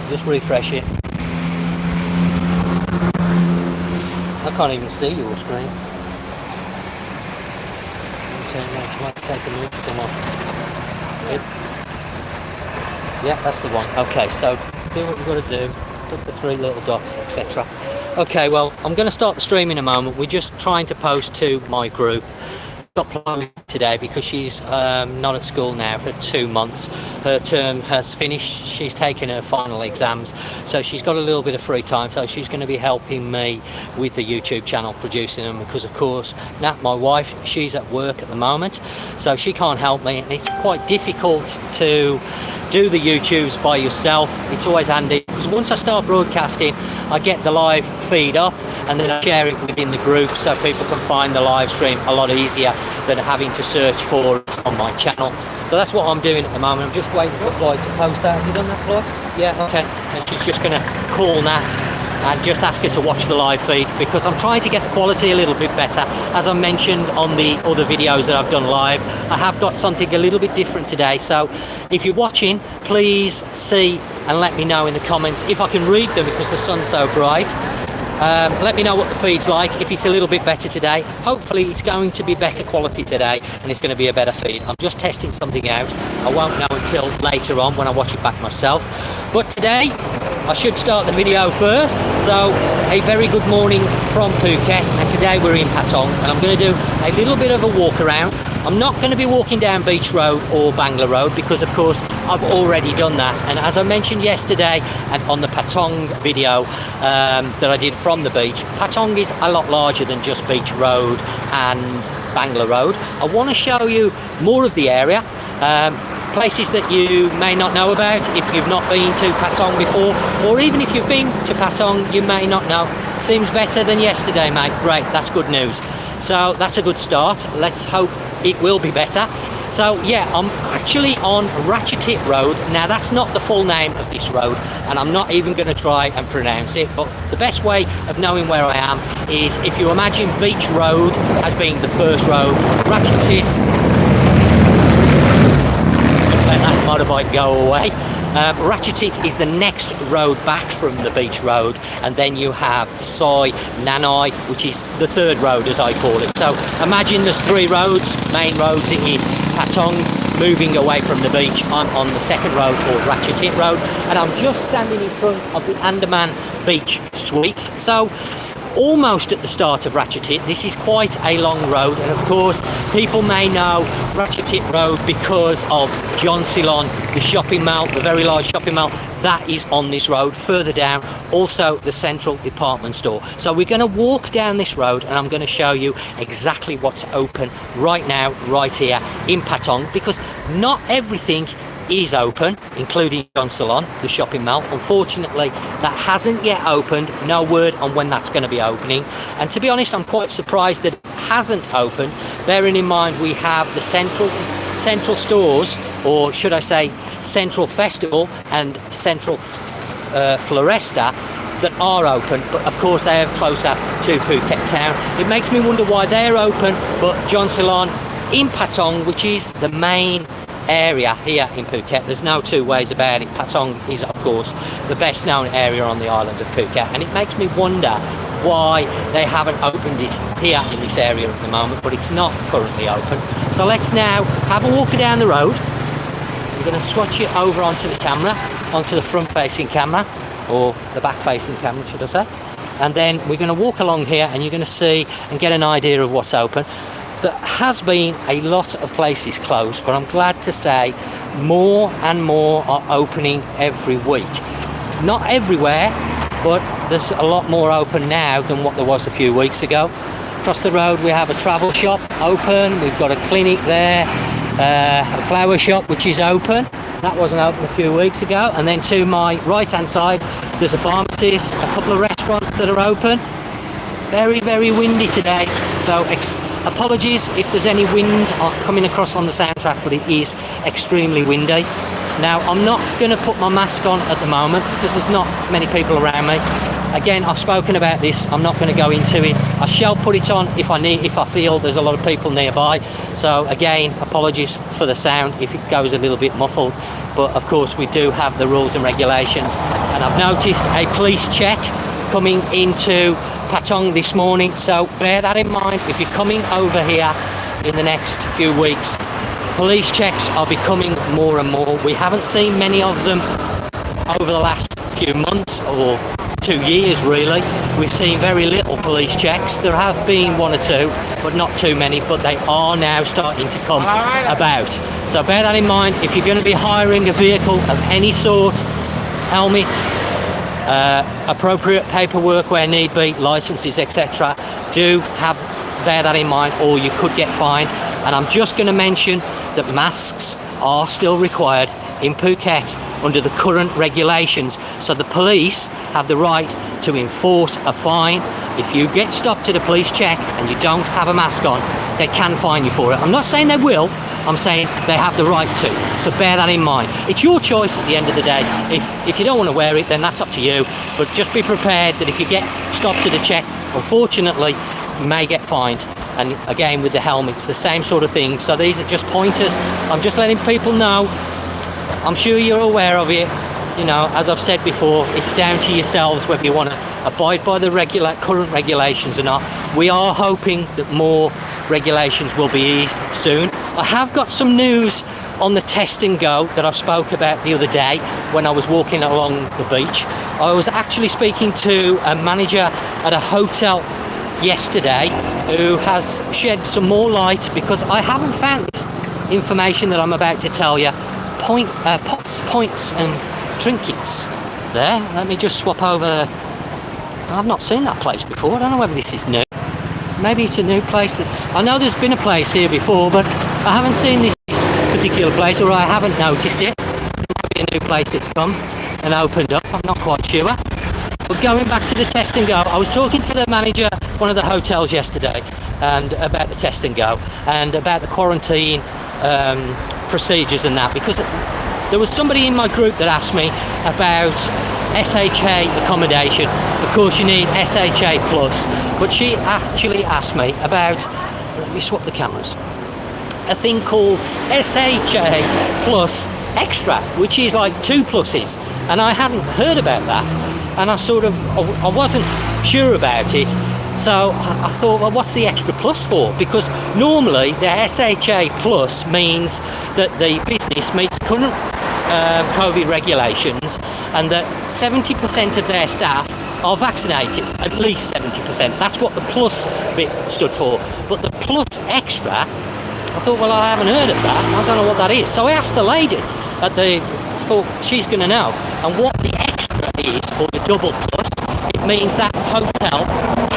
Just refresh it. I can't even see your screen. Okay, now take a move. Come on. Yeah, that's the one. Okay, so do what you've got to do. Put the 3 little dots, etc. Okay, well, I'm going to start the stream in a moment. We're just trying to post to my group. Got Chloe today because she's not at school now for 2 months. Her term has finished. She's taken her final exams, so she's got a little bit of free time. So she's going to be helping me with the YouTube channel, producing them, because of course Nat, my wife, she's at work at the moment, so she can't help me, and it's quite difficult to do the YouTubes by yourself. It's always handy because once I start broadcasting, I get the live feed up and then I share it within the group so people can find the live stream a lot easier than having to search for it on my channel. So that's what I'm doing at the moment. I'm just waiting for Floyd to post that. Have you done that, Floyd? Yeah, okay. And she's just going to call Nat and just ask her to watch the live feed, because I'm trying to get the quality a little bit better. As I mentioned on the other videos that I've done live, I have got something a little bit different today. So if you're watching, please see and let me know in the comments if I can read them, because the sun's so bright. Let me know what the feed's like, if it's a little bit better today. Hopefully it's going to be better quality today and it's going to be a better feed. I'm just testing something out. I won't know until later on when I watch it back myself. But today I should start the video first. So a very good morning from Phuket, and today we're in Patong and I'm going to do a little bit of a walk around. I'm not going to be walking down Beach Road or Bangla Road because of course I've already done that, and as I mentioned yesterday and on the Patong video that I did from the beach, Patong is a lot larger than just Beach Road and Bangla Road. I want to show you more of the area, places that you may not know about if you've not been to Patong before, or even if you've been to Patong you may not know. Seems better than yesterday, mate. Great, that's good news. So that's a good start. Let's hope it will be better. So yeah, I'm actually on Ratchuthit Road. Now that's not the full name of this road, and I'm not even going to try and pronounce it, but the best way of knowing where I am is if you imagine Beach Road as being the first road, Ratchuthit, just let that motorbike go away. Ratchuthit is the next road back from the Beach Road, and then you have Soi Nanai, which is the third road as I call it. So imagine there's 3 roads, main roads in Patong, moving away from the beach. I'm on the second road called Ratchuthit Road, and I'm just standing in front of the Andaman Beach Suites. So almost at the start of Ratchuthit. This is quite a long road, and of course people may know Ratchuthit Road because of Jungceylon, the shopping mall, the very large shopping mall that is on this road. Further down, also the central department store. So we're going to walk down this road and I'm going to show you exactly what's open right now, right here in Patong, because not everything is open, including Jungceylon, the shopping mall. Unfortunately, that hasn't yet opened. No word on when that's going to be opening. And to be honest, I'm quite surprised that it hasn't opened, bearing in mind we have the central stores, or should I say Central Festival and Central Floresta, that are open, but of course they are closer to Phuket town. It makes me wonder why they're open, but Jungceylon in Patong, which is the main area here in Phuket, there's no two ways about it. Patong is of course the best known area on the island of Phuket, and it makes me wonder why they haven't opened it here in this area at the moment, but it's not currently open. So let's now have a walk down the road. We're going to swatch it over onto the camera, onto the front facing camera, or the back facing camera should I say, and then we're going to walk along here and you're going to see and get an idea of what's open. There has been a lot of places closed, but I'm glad to say more and more are opening every week. Not everywhere, but there's a lot more open now than what there was a few weeks ago. Across the road we have a travel shop open, we've got a clinic there, a flower shop which is open. That wasn't open a few weeks ago. And then to my right hand side there's a pharmacist, a couple of restaurants that are open. It's very, very windy today, so apologies if there's any wind coming across on the soundtrack, but it is extremely windy. Now I'm not going to put my mask on at the moment because there's not many people around me, Again, I've spoken about this. I'm not going to go into it. I shall put it on if I feel there's a lot of people nearby. So again, apologies for the sound if it goes a little bit muffled. But of course, we do have the rules and regulations. And I've noticed a police check coming into Patong this morning. So bear that in mind if you're coming over here in the next few weeks. Police checks are becoming more and more. We haven't seen many of them over the last few months or 2 years really. We've seen very little police checks. There have been one or two, but not too many, but they are now starting to come about. So bear that in mind if you're going to be hiring a vehicle of any sort, helmets, appropriate paperwork where need be, licenses, etc. Bear that in mind, or you could get fined. And I'm just going to mention that masks are still required in Phuket under the current regulations. So the police have the right to enforce a fine. If you get stopped at a police check and you don't have a mask on, they can fine you for it. I'm not saying they will, I'm saying they have the right to. So bear that in mind. It's your choice at the end of the day. If you don't want to wear it, then that's up to you. But just be prepared that if you get stopped at a check, unfortunately, you may get fined. And again, with the helmets, the same sort of thing. So these are just pointers. I'm just letting people know. I'm sure you're aware of it. You know, as I've said before, it's down to yourselves whether you want to abide by the current regulations or not. We are hoping that more regulations will be eased soon. I have got some news on the test and go that I spoke about the other day when I was walking along the beach. I was actually speaking to a manager at a hotel yesterday who has shed some more light, because I haven't found this information that I'm about to tell you. Points and trinkets there. Let me just swap over. I've not seen that place before. I don't know whether this is new. Maybe it's a new place I know there's been a place here before, but I haven't seen this particular place, or I haven't noticed it. It might be a new place that's come and opened up. I'm not quite sure. But going back to the test and go, I was talking to the manager at one of the hotels yesterday and about the test and go and about the quarantine procedures and that, because there was somebody in my group that asked me about SHA accommodation. Of course you need SHA plus, but she actually asked me about, let me swap the cameras, a thing called SHA plus extra, which is like 2 pluses, and I hadn't heard about that, and I wasn't sure about it. So I thought, well, what's the extra plus for? Because normally the SHA plus means that the business meets current COVID regulations and that 70% of their staff are vaccinated, at least 70%. That's what the plus bit stood for. But the plus extra, I thought, well, I haven't heard of that. I don't know what that is. So I asked the lady thought she's going to know. And what the extra is, or the double plus, it means that hotel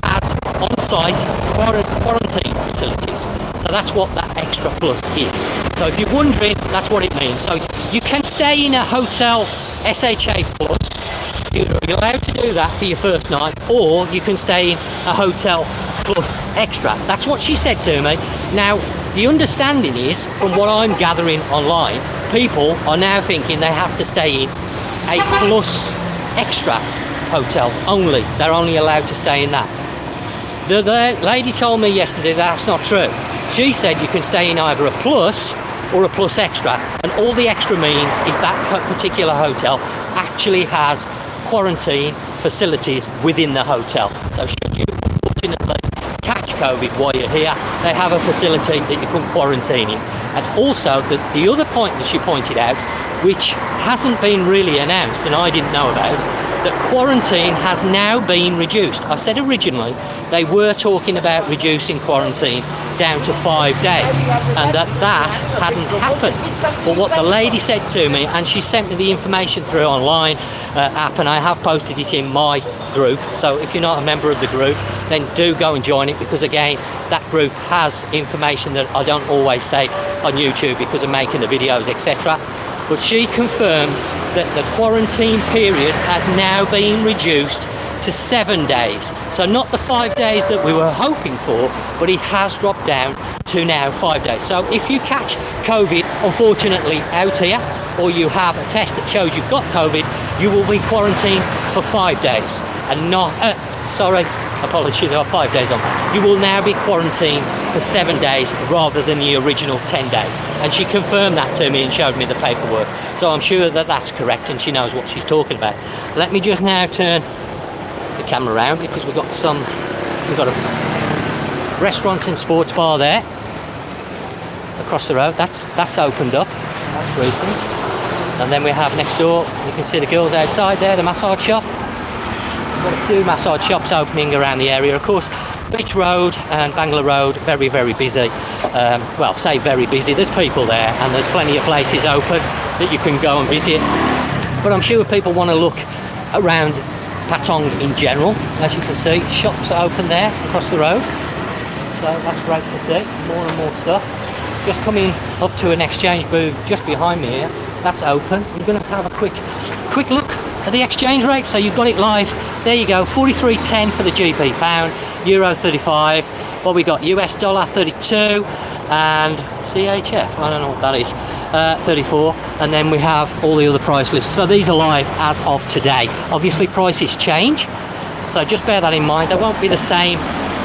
has on-site quarantine facilities. So that's what that extra plus is. So if you're wondering, that's what it means. So you can stay in a hotel SHA plus. You're allowed to do that for your first night, or you can stay in a hotel plus extra. That's what she said to me. Now, the understanding is, from what I'm gathering online, people are now thinking they have to stay in a plus extra hotel only. They're only allowed to stay in that. The lady told me yesterday that's not true. She said you can stay in either a plus or a plus extra, and all the extra means is that particular hotel actually has quarantine facilities within the hotel. So should you unfortunately catch COVID while you're here, they have a facility that you can quarantine in. And also the other point that she pointed out, which hasn't been really announced and I didn't know about, that quarantine has now been reduced. I said originally they were talking about reducing quarantine down to 5 days, and that hadn't happened. But what the lady said to me, and she sent me the information through online app, and I have posted it in my group, so if you're not a member of the group, then do go and join it, because again, that group has information that I don't always say on YouTube because of making the videos, etc. But she confirmed that the quarantine period has now been reduced to 7 days. So not the 5 days that we were hoping for, but it has dropped down to now 5 days. So if you catch COVID, unfortunately, out here, or you have a test that shows you've got COVID, you will be quarantined for 5 days. and not, sorry, apologies, there are 5 days on. You will now be quarantined for 7 days rather than the original 10 days. And she confirmed that to me and showed me the paperwork. So I'm sure that that's correct and she knows what she's talking about. Let me just now turn the camera around because we've got a restaurant and sports bar there across the road. That's opened up. That's recent. And then we have next door, you can see the girls outside there, the massage shop. We've got a few massage shops opening around the area. Of course, Beach Road and Bangla Road, very, very busy. Well, say very busy. There's people there and there's plenty of places open that you can go and visit. But I'm sure people want to look around Patong in general. As you can see, shops are open there across the road. So that's great to see. More and more stuff. Just coming up to an exchange booth just behind me here. That's open. We're going to have a quick look at the exchange rate. So you've got it live. There you go. 43.10 for the GP pound, Euro 35. What we got? US dollar 32 and CHF. I don't know what that is. 34. And then we have all the other price lists. So these are live as of today. Obviously prices change. So just bear that in mind. They won't be the same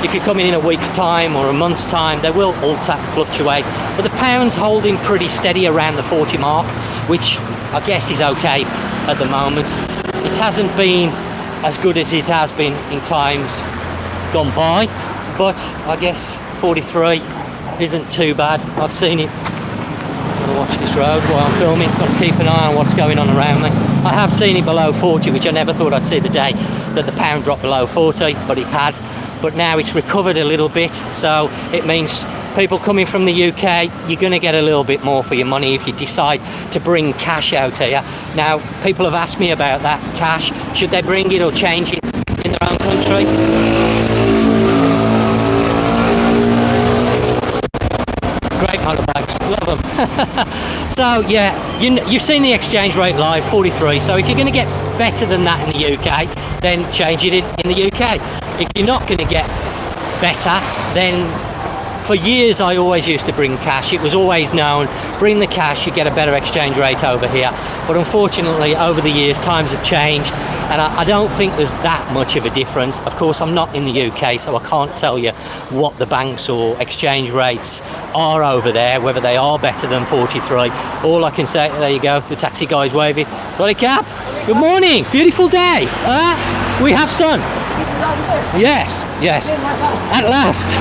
if you're coming in a week's time or a month's time. They will fluctuate. But the pound's holding pretty steady around the 40 mark, which I guess is okay at the moment. It hasn't been as good as it has been in times gone by, but I guess 43 isn't too bad. I've seen it. I've got to watch this road while I'm filming. Got to keep an eye on what's going on around me. I have seen it below 40, which I never thought I'd see the day that the pound dropped below 40, but it had. But now it's recovered a little bit, so it means people coming from the UK, you're going to get a little bit more for your money if you decide to bring cash out here. Now, people have asked me about that cash. Should they bring it or change it in their own country? Great motorbikes, love them. So yeah, you've seen the exchange rate live, 43. So if you're going to get better than that in the UK, then change it in the UK. If you're not going to get better, then for years I always used to bring cash. It was always known, bring the cash, you get a better exchange rate over here. But unfortunately, over the years, times have changed, and I don't think there's that much of a difference. Of course, I'm not in the UK, so I can't tell you what the banks or exchange rates are over there, whether they are better than 43. All I can say, there you go, the taxi guy's waving. Got a cab? Good morning, beautiful day. We have sun. Yes, at last.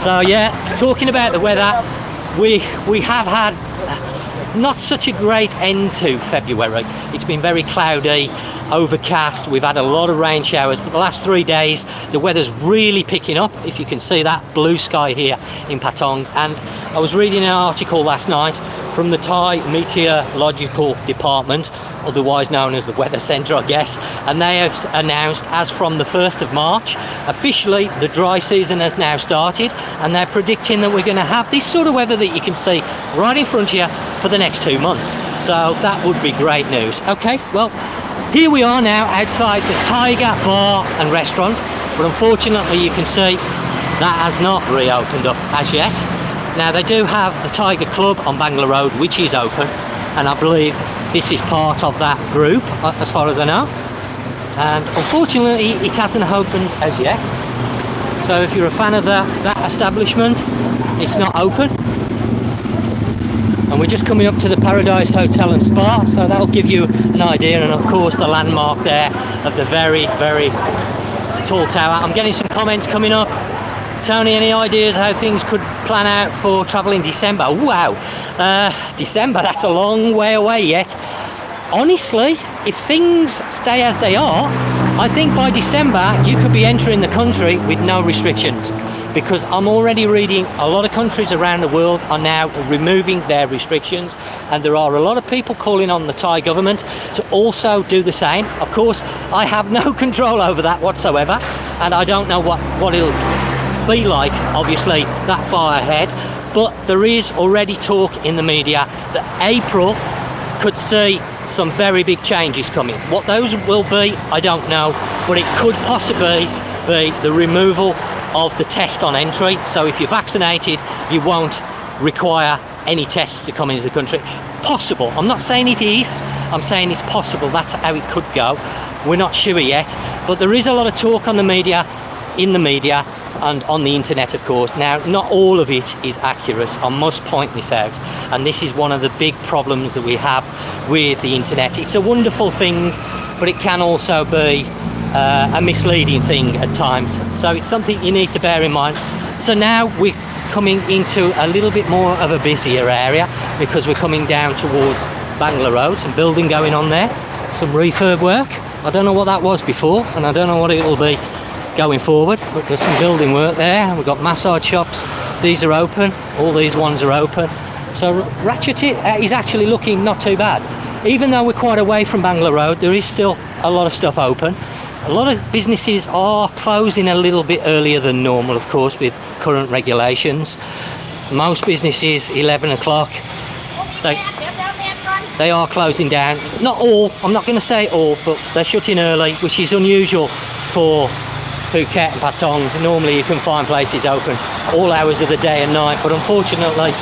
So yeah, talking about the weather, we have had not such a great end to February. It's been very cloudy, overcast. We've had a lot of rain showers, but the last 3 days the weather's really picking up. If you can see that blue sky here in Patong. And I was reading an article last night from the Thai Meteorological Department, otherwise known as the Weather Centre, I guess, and they have announced as from the 1st of March, officially the dry season has now started, and they're predicting that we're going to have this sort of weather that you can see right in front of you for the next 2 months. So that would be great news. Okay, well, here we are now outside the Tiger Bar and Restaurant, but unfortunately you can see that has not reopened up as yet. Now they do have the Tiger Club on Bangla Road, which is open, and I believe this is part of that group, as far as I know. And unfortunately, it hasn't opened as yet. So if you're a fan of that establishment, it's not open. And we're just coming up to the Paradise Hotel and Spa, so that'll give you an idea. And of course, the landmark there of the very, very tall tower. I'm getting some comments coming up. Tony, any ideas how things could plan out for travel in December? Wow, December, that's a long way away yet. Honestly, if things stay as they are, I think by December you could be entering the country with no restrictions, because I'm already reading a lot of countries around the world are now removing their restrictions, and there are a lot of people calling on the Thai government to also do the same. Of course, I have no control over that whatsoever, and I don't know what it'll be like, obviously, that far ahead. But there is already talk in the media that April could see some very big changes coming. What those will be, I don't know, but it could possibly be the removal of the test on entry. So if you're vaccinated, you won't require any tests to come into the country. possible. I'm not saying it is, I'm saying it's possible. That's how it could go. We're not sure yet, but there is a lot of talk on the media, in the media, and on the internet, of course. Now, not all of it is accurate. I must point this out, and this is one of the big problems that we have with the internet. It's a wonderful thing, but it can also be a misleading thing at times. So it's something you need to bear in mind. So now we're coming into a little bit more of a busier area because we're coming down towards Bangla Road. Some building going on there, some refurb work. I don't know what that was before, and I don't know what it will be going forward, but there's some building work there. We've got massage shops. These are open. All these ones are open. So Ratchuthit is actually looking not too bad. Even though we're quite away from Bangla Road, there is still a lot of stuff open. A lot of businesses are closing a little bit earlier than normal, of course, with current regulations. Most businesses, 11 o'clock, they are closing down. Not all, I'm not going to say all, but they're shutting early, which is unusual for Phuket and Patong. Normally you can find places open all hours of the day and night, but unfortunately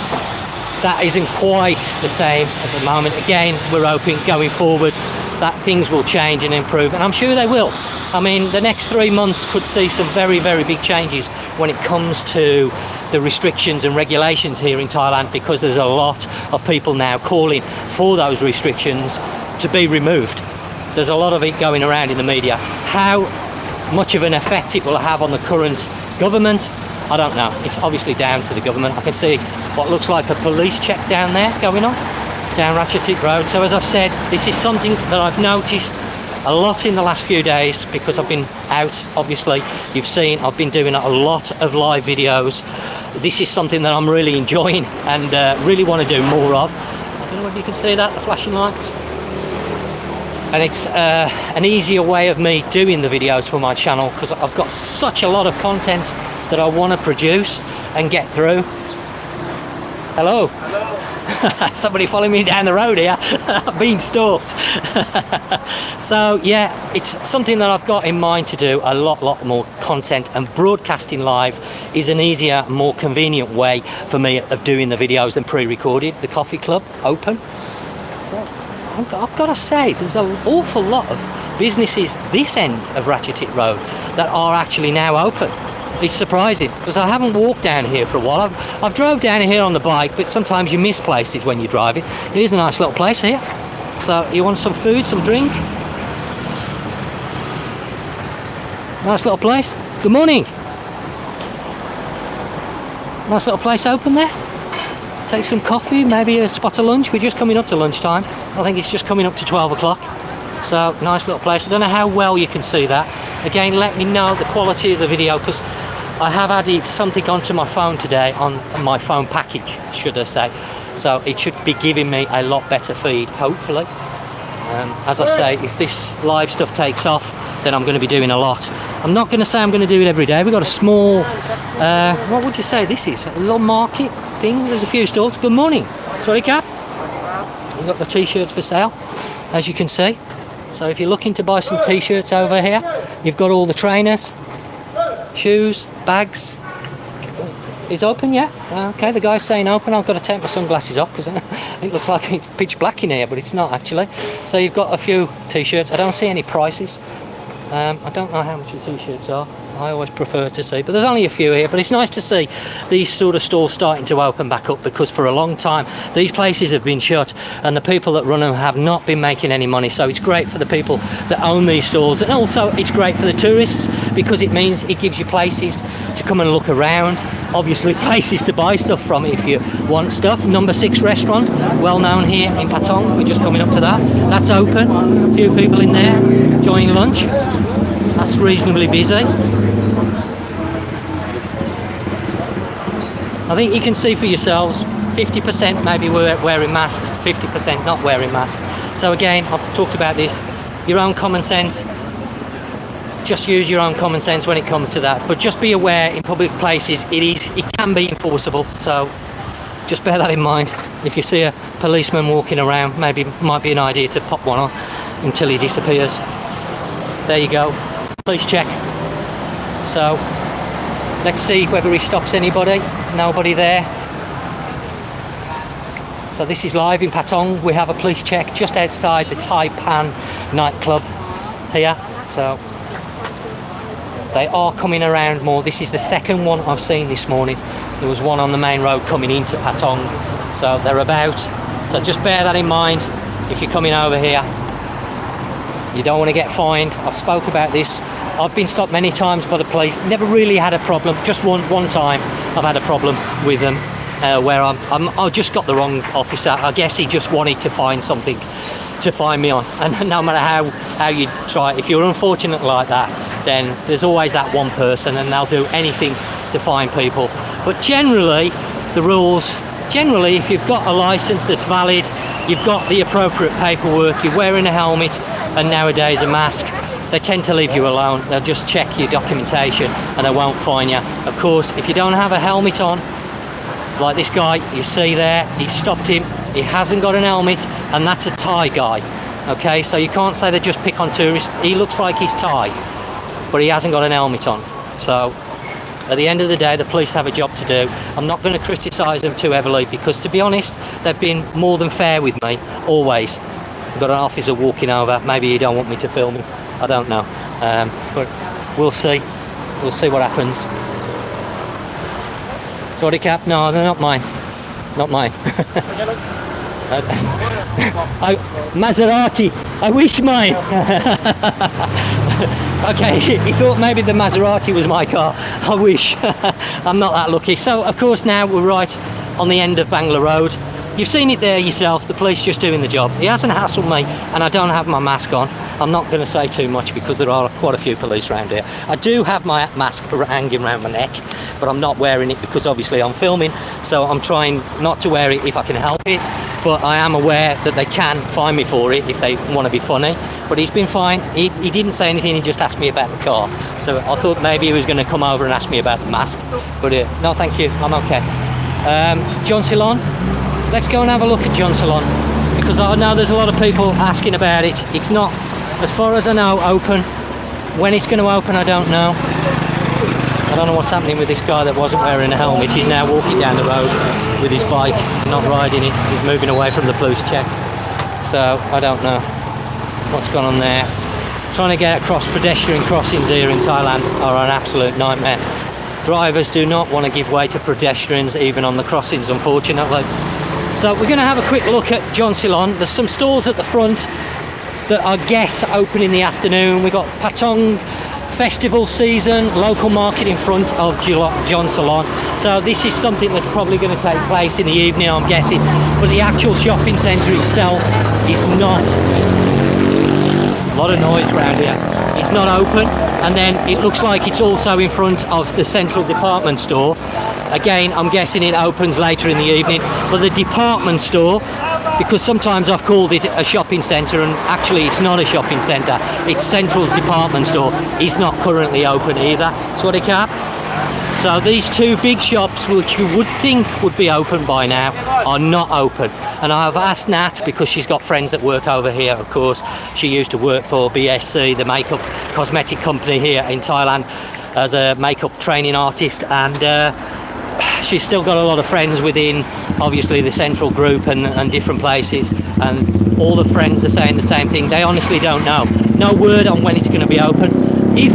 that isn't quite the same at the moment. Again, we're hoping going forward that things will change and improve, and I'm sure they will. I mean, the next 3 months could see some very, very big changes when it comes to the restrictions and regulations here in Thailand, because there's a lot of people now calling for those restrictions to be removed. There's a lot of it going around in the media. How much of an effect it will have on the current government, I don't know. It's obviously down to the government. I can see what looks like a police check down there going on, down Ratchuthit Road. So as I've said, this is something that I've noticed a lot in the last few days because I've been out, obviously. You've seen I've been doing a lot of live videos. This is something that I'm really enjoying and really want to do more of. I don't know if you can see that, the flashing lights. And it's an easier way of me doing the videos for my channel because I've got such a lot of content that I want to produce and get through. Hello. Hello. Somebody following me down the road here. I'm being stalked. So yeah, it's something that I've got in mind to do a lot more content, and broadcasting live is an easier, more convenient way for me of doing the videos than pre-recorded. The coffee club open. I've got to say, there's an awful lot of businesses this end of Ratchuthit Road that are actually now open. It's surprising because I haven't walked down here for a while. I've drove down here on the bike, but sometimes you miss places when you're driving. It is a nice little place here. So you want some food, some drink? Nice little place. Good morning. Nice little place open there. Take some coffee, maybe a spot of lunch. We're just coming up to lunchtime. I think it's just coming up to 12 o'clock. So nice little place. I don't know how well you can see that. Again, let me know the quality of the video because I have added something onto my phone today, on my phone package, should I say. So it should be giving me a lot better feed, hopefully. As I say, if this live stuff takes off, then I'm going to be doing a lot. I'm not going to say I'm going to do it every day. We've got a small, what would you say this is? A little market thing. There's a few stalls. Good morning. Sorry, Cap. We've got the t-shirts for sale, as you can see. So if you're looking to buy some t-shirts over here, you've got all the trainers, shoes, bags. Is open, yeah? Okay, the guy's saying open. I've got to take my sunglasses off because it looks like it's pitch black in here, but it's not actually. So you've got a few t-shirts. I don't see any prices. I don't know how much the t-shirts are. I always prefer to see, but there's only a few here. But it's nice to see these sort of stalls starting to open back up, because for a long time these places have been shut and the people that run them have not been making any money. So it's great for the people that own these stalls, and also it's great for the tourists because it means it gives you places to come and look around, obviously places to buy stuff from if you want stuff. Number 6 restaurant, well known here in Patong. We're just coming up to that. That's open. A few people in there enjoying lunch. That's reasonably busy. I think you can see for yourselves, 50% maybe wearing masks, 50% not wearing masks. So again, I've talked about this, your own common sense. Just use your own common sense when it comes to that. But just be aware, in public places, it can be enforceable. So just bear that in mind. If you see a policeman walking around, maybe it might be an idea to pop one on until he disappears. There you go. Police check. So let's see whether he stops anybody. Nobody there. So this is live in Patong. We have a police check just outside the Thai Pan nightclub here. So they are coming around more. This is the second one I've seen this morning. There was one on the main road coming into Patong. So they're about. So just bear that in mind if you're coming over here. You don't want to get fined. I've spoke about this. I've been stopped many times by the police. Never really had a problem. Just one time I've had a problem with them where I just got the wrong officer. I guess he just wanted to find something to find me on. And no matter how you try, if you're unfortunate like that, then there's always that one person and they'll do anything to find people. But generally, the rules, if you've got a license that's valid, you've got the appropriate paperwork, you're wearing a helmet, and nowadays a mask, they tend to leave you alone. They'll just check your documentation and they won't fine you. Of course, if you don't have a helmet on, like this guy you see there, he stopped him, he hasn't got an helmet, and that's a Thai guy. Okay, so you can't say they just pick on tourists. He looks like he's Thai, but he hasn't got an helmet on. So at the end of the day, the police have a job to do. I'm not going to criticise them too heavily because, to be honest, they've been more than fair with me, always. I've got an officer walking over. Maybe he don't want me to film him. I don't know. But we'll see. We'll see what happens. Sorry, Cap. No, they're not mine. Not mine. Maserati. I wish mine. Okay, he thought maybe the Maserati was my car. I wish. I'm not that lucky. So, of course, now we're right on the end of Bangla Road. You've seen it there yourself, the police just doing the job. He hasn't hassled me and I don't have my mask on. I'm not going to say too much because there are quite a few police around here. I do have my mask hanging around my neck, but I'm not wearing it because obviously I'm filming, so I'm trying not to wear it if I can help it. But I am aware that they can fine me for it if they want to be funny. But he's been fine. He didn't say anything, he just asked me about the car. So I thought maybe he was going to come over and ask me about the mask. But no, thank you, I'm okay. Jungceylon. Let's go and have a look at Jungceylon, because I know there's a lot of people asking about it. It's not, as far as I know, open. When it's going to open, I don't know. I don't know what's happening with this guy that wasn't wearing a helmet. He's now walking down the road with his bike, not riding it. He's moving away from the police check. So I don't know what's gone on there. Trying to get across pedestrian crossings here in Thailand are an absolute nightmare. Drivers do not want to give way to pedestrians even on the crossings, unfortunately. So we're going to have a quick look at Jungceylon. There's some stalls at the front that I guess open in the afternoon. We've got Patong festival season, local market in front of Jungceylon. So this is something that's probably going to take place in the evening, I'm guessing. But the actual shopping centre itself is not. A lot of noise around here. It's not open. And then it looks like it's also in front of the central department store. Again, I'm guessing it opens later in the evening. But the department store, because sometimes I've called it a shopping centre and actually it's not a shopping centre, it's Central's department store, is not currently open either. Sorry, Cap. So these two big shops, which you would think would be open by now, are not open. And I've asked Nat, because she's got friends that work over here, of course. She used to work for BSC, the makeup cosmetic company here in Thailand, as a makeup training artist, and she's still got a lot of friends within, obviously, the Central group and different places, and all the friends are saying the same thing. They honestly don't know. No word on when it's going to be open. If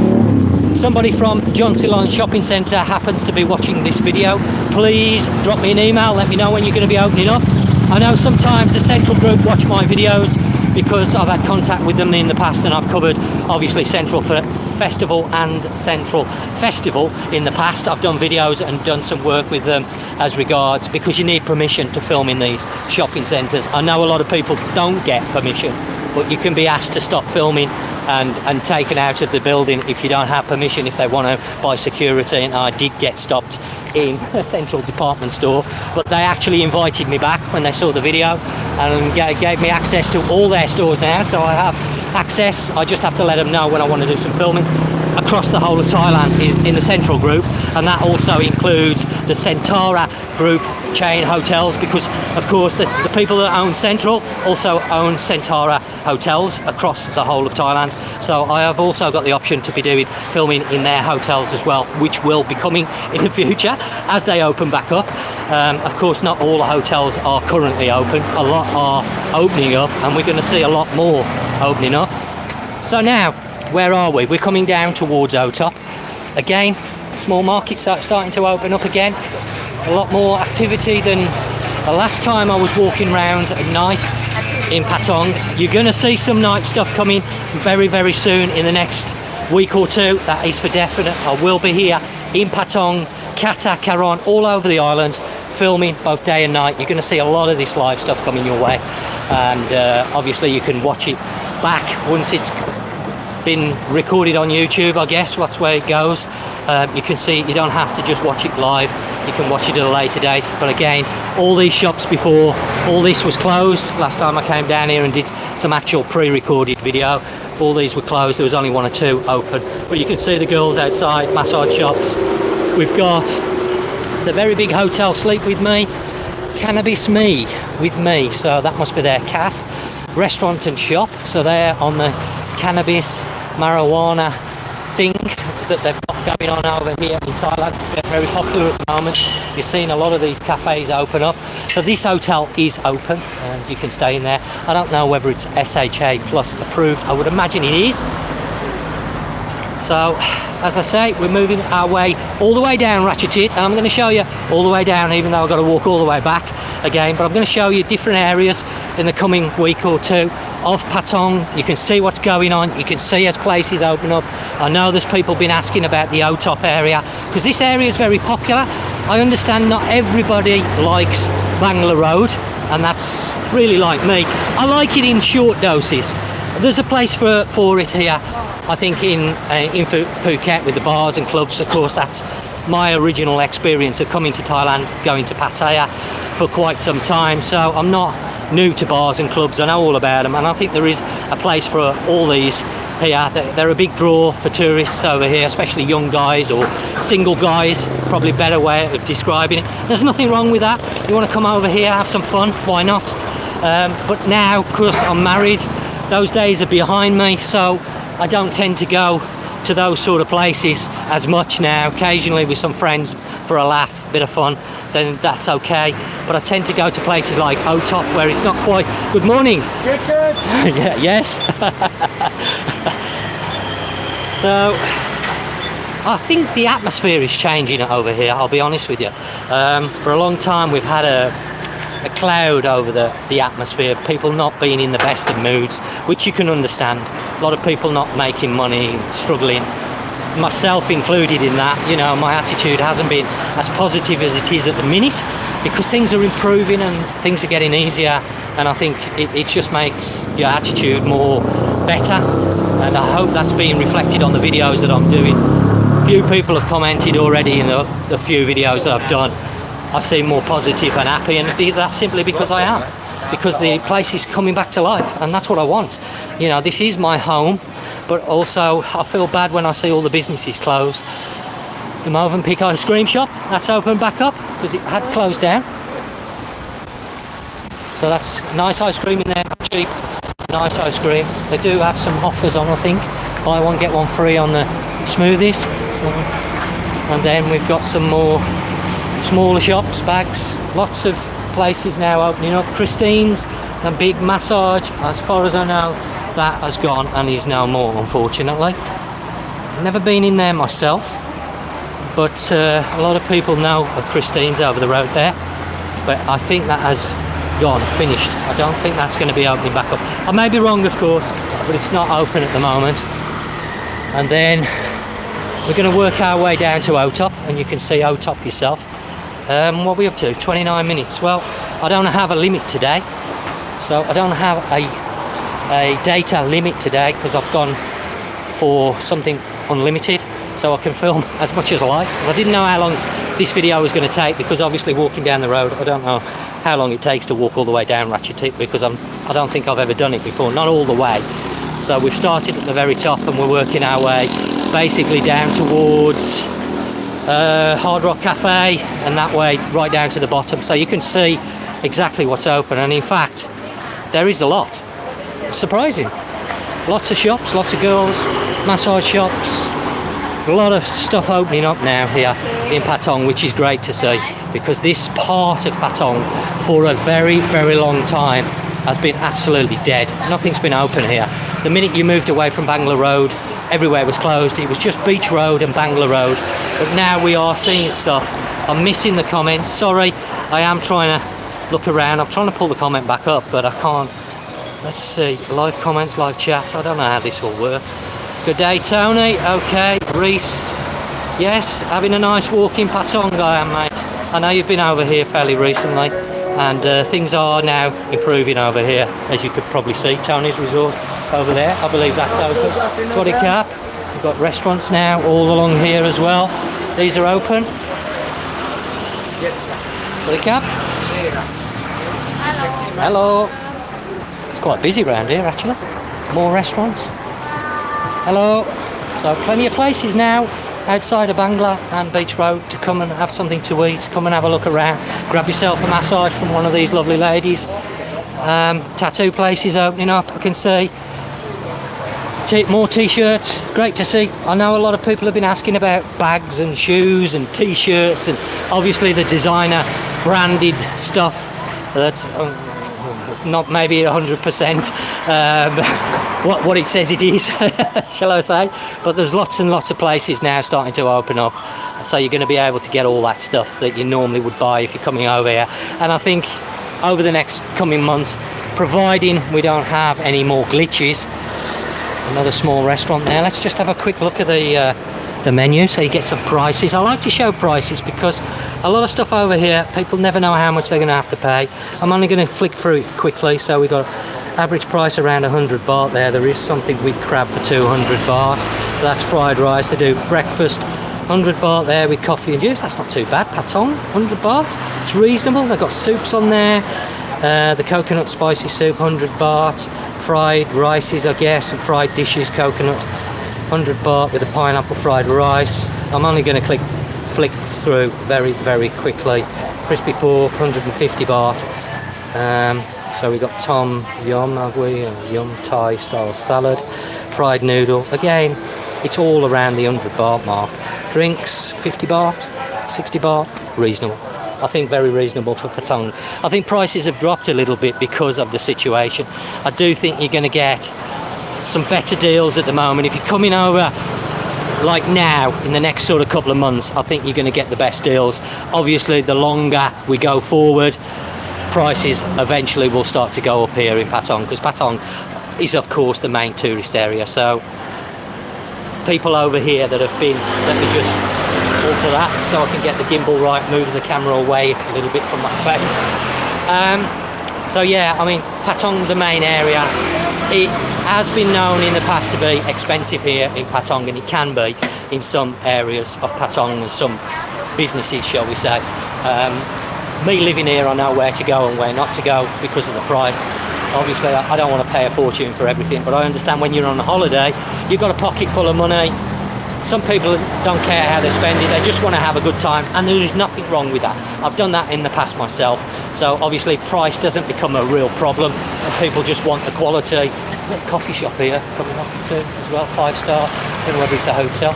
somebody from Jungceylon Shopping Centre happens to be watching this video, please drop me an email, let me know when you're going to be opening up. I know sometimes the Central group watch my videos because I've had contact with them in the past, and I've covered obviously Central Festival and Central Festival in the past. I've done videos and done some work with them as regards, because you need permission to film in these shopping centres. I know a lot of people don't get permission, but you can be asked to stop filming and taken out of the building if you don't have permission, if they want to, by security. And I did get stopped in a Central department store, but they actually invited me back when they saw the video and gave me access to all their stores now, so I have access. I just have to let them know when I want to do some filming. I across the whole of Thailand in the Central Group, and that also includes the Centara Group chain hotels, because of course the people that own Central also own Centara hotels across the whole of Thailand. So I have also got the option to be doing filming in their hotels as well, which will be coming in the future as they open back up. Of course, not all the hotels are currently open. A lot are opening up, and we're going to see a lot more opening up. So now, where are we? We're coming down towards OTOP. Again, small markets are starting to open up again. A lot more activity than the last time I was walking around at night in Patong. You're going to see some night stuff coming very, very soon in the next week or two. That is for definite. I will be here in Patong, Qatar, Caron, all over the island, filming both day and night. You're going to see a lot of this live stuff coming your way, and obviously you can watch it back once it's been recorded on YouTube. I guess that's where it goes. You can see, you don't have to just watch it live, you can watch it at a later date. But again, all these shops before all this was closed. Last time I came down here and did some actual pre-recorded video, all these were closed. There was only one or two open, but you can see the girls outside, massage shops. We've got the very big hotel Sleep With Me, Cannabis Me With Me, so that must be their cafe, restaurant and shop. So they're on the cannabis marijuana thing that they've got going on over here in Thailand. They're very popular at the moment. You're seeing a lot of these cafes open up. So this hotel is open and you can stay in there. I don't know whether it's SHA Plus approved. I would imagine it is. So as I say, we're moving our way all the way down Ratchuthit, and I'm going to show you all the way down, even though I've got to walk all the way back again. But I'm going to show you different areas in the coming week or two of Patong. You can see what's going on. You can see as places open up. I know there's people been asking about the OTOP area, because this area is very popular. I understand not everybody likes Bangla Road, and that's really like me. I like it in short doses. There's a place for it here, I think, in Phuket with the bars and clubs. Of course, that's my original experience of coming to Thailand, going to Pattaya for quite some time. So I'm not new to bars and clubs. I know all about them, and I think there is a place for all these here. They're a big draw for tourists over here, especially young guys or single guys, probably a better way of describing it. There's nothing wrong with that. You want to come over here, have some fun, why not? But now, of course, I'm married. Those days are behind me, so I don't tend to go to those sort of places as much now. Occasionally with some friends for a laugh, a bit of fun, then that's okay. But I tend to go to places like OTOP where it's not quite... Good morning. Richard. Yeah, yes. So I think the atmosphere is changing over here, I'll be honest with you. For a long time we've had a cloud over the atmosphere, people not being in the best of moods, which you can understand. A lot of people not making money, struggling, myself included in that. You know, my attitude hasn't been as positive as it is at the minute, because things are improving and things are getting easier, and I think it just makes your attitude more better, and I hope that's being reflected on the videos that I'm doing. A few people have commented already in the few videos that I've done. I seem more positive and happy, and that's simply because I am. Because the place is coming back to life, and that's what I want. You know, this is my home, but also I feel bad when I see all the businesses closed. The Movenpick ice cream shop, that's opened back up because it had closed down. So that's nice ice cream in there, cheap, nice ice cream. They do have some offers on, I think. Buy one, get one free on the smoothies. So, and then we've got some more smaller shops, bags, lots of places now opening up. Christine's, a big massage, as far as I know, that has gone and is no more, unfortunately. Never been in there myself, but a lot of people know of Christine's over the road there, but I think that has gone, finished. I don't think that's going to be opening back up. I may be wrong, of course, but it's not open at the moment. And then we're going to work our way down to OTOP, and you can see OTOP yourself. What are we up to? 29 minutes. Well, I don't have a limit today, so I don't have a data limit today, because I've gone for something unlimited, so I can film as much as I like, because I didn't know how long this video was going to take, because obviously walking down the road, I don't know how long it takes to walk all the way down Ratchuthit, because I don't think I've ever done it before, not all the way. So we've started at the very top and we're working our way basically down towards Hard Rock Cafe, and that way right down to the bottom, so you can see exactly what's open. And in fact, there is a lot. It's surprising. Lots of shops, lots of girls, massage shops, a lot of stuff opening up now here in Patong, which is great to see, because this part of Patong for a very, very long time has been absolutely dead. Nothing's been open here. The minute you moved away from Bangla Road, everywhere was closed. It was just Beach Road and Bangla Road. But now we are seeing stuff. I'm missing the comments. Sorry, I am trying to look around. I'm trying to pull the comment back up, but I can't. Let's see. Live comments, live chat. I don't know how this all works. Good day, Tony. Okay, Reese. Yes, having a nice walk in Patong, I am, mate. I know you've been over here fairly recently, and things are now improving over here, as you could probably see. Tony's Resort over there, I believe that's open. Swaddy Cap. We've got restaurants now all along here as well. These are open. Yes, sir. Swaddy Cap. Hello. It's quite busy around here, actually. More restaurants. Hello. So plenty of places now outside of Bangla and Beach Road to come and have something to eat, come and have a look around, grab yourself a massage from one of these lovely ladies. Tattoo places opening up, I can see. More t-shirts, great to see. I know a lot of people have been asking about bags and shoes and t-shirts, and obviously the designer branded stuff that's not maybe 100% what it says it is, shall I say. But there's lots and lots of places now starting to open up, so you're going to be able to get all that stuff that you normally would buy if you're coming over here. And I think over the next coming months, providing we don't have any more glitches. Another small restaurant there. Let's just have a quick look at the menu so you get some prices. I like to show prices because a lot of stuff over here, people never know how much they're going to have to pay. I'm only going to flick through it quickly. So we got average price around 100 baht there. There is something with crab for 200 baht. So that's fried rice. They do breakfast, 100 baht there with coffee and juice. That's not too bad. Patong, 100 baht. It's reasonable. They've got soups on there. The coconut spicy soup, 100 baht. Fried rices, I guess, and fried dishes, coconut, 100 baht with a pineapple fried rice. I'm only going to flick through very, very quickly. Crispy pork, 150 baht. So we got tom yum, have we? Yum Thai style salad, fried noodle. Again, it's all around the 100 baht mark. Drinks, 50 baht, 60 baht, reasonable. I think very reasonable for Patong. I think prices have dropped a little bit because of the situation. I do think you're going to get some better deals at the moment. If you're coming over like now, in the next sort of couple of months, I think you're going to get the best deals. Obviously, the longer we go forward, prices eventually will start to go up here in Patong, because Patong is, of course, the main tourist area. So people over here that have been, let me just alter that so I can get the gimbal right, move the camera away a little bit from my face. So yeah, I mean, Patong, the main area, it has been known in the past to be expensive here in Patong, and it can be in some areas of Patong and some businesses, shall we say. Me living here, I know where to go and where not to go because of the price. Obviously, I don't want to pay a fortune for everything, but I understand when you're on a holiday, you've got a pocket full of money. Some people don't care how they spend it, they just want to have a good time, and there is nothing wrong with that. I've done that in the past myself, so obviously price doesn't become a real problem, and people just want the quality. Coffee shop here, probably coffee too as well, 5-star. I don't know whether it's a hotel,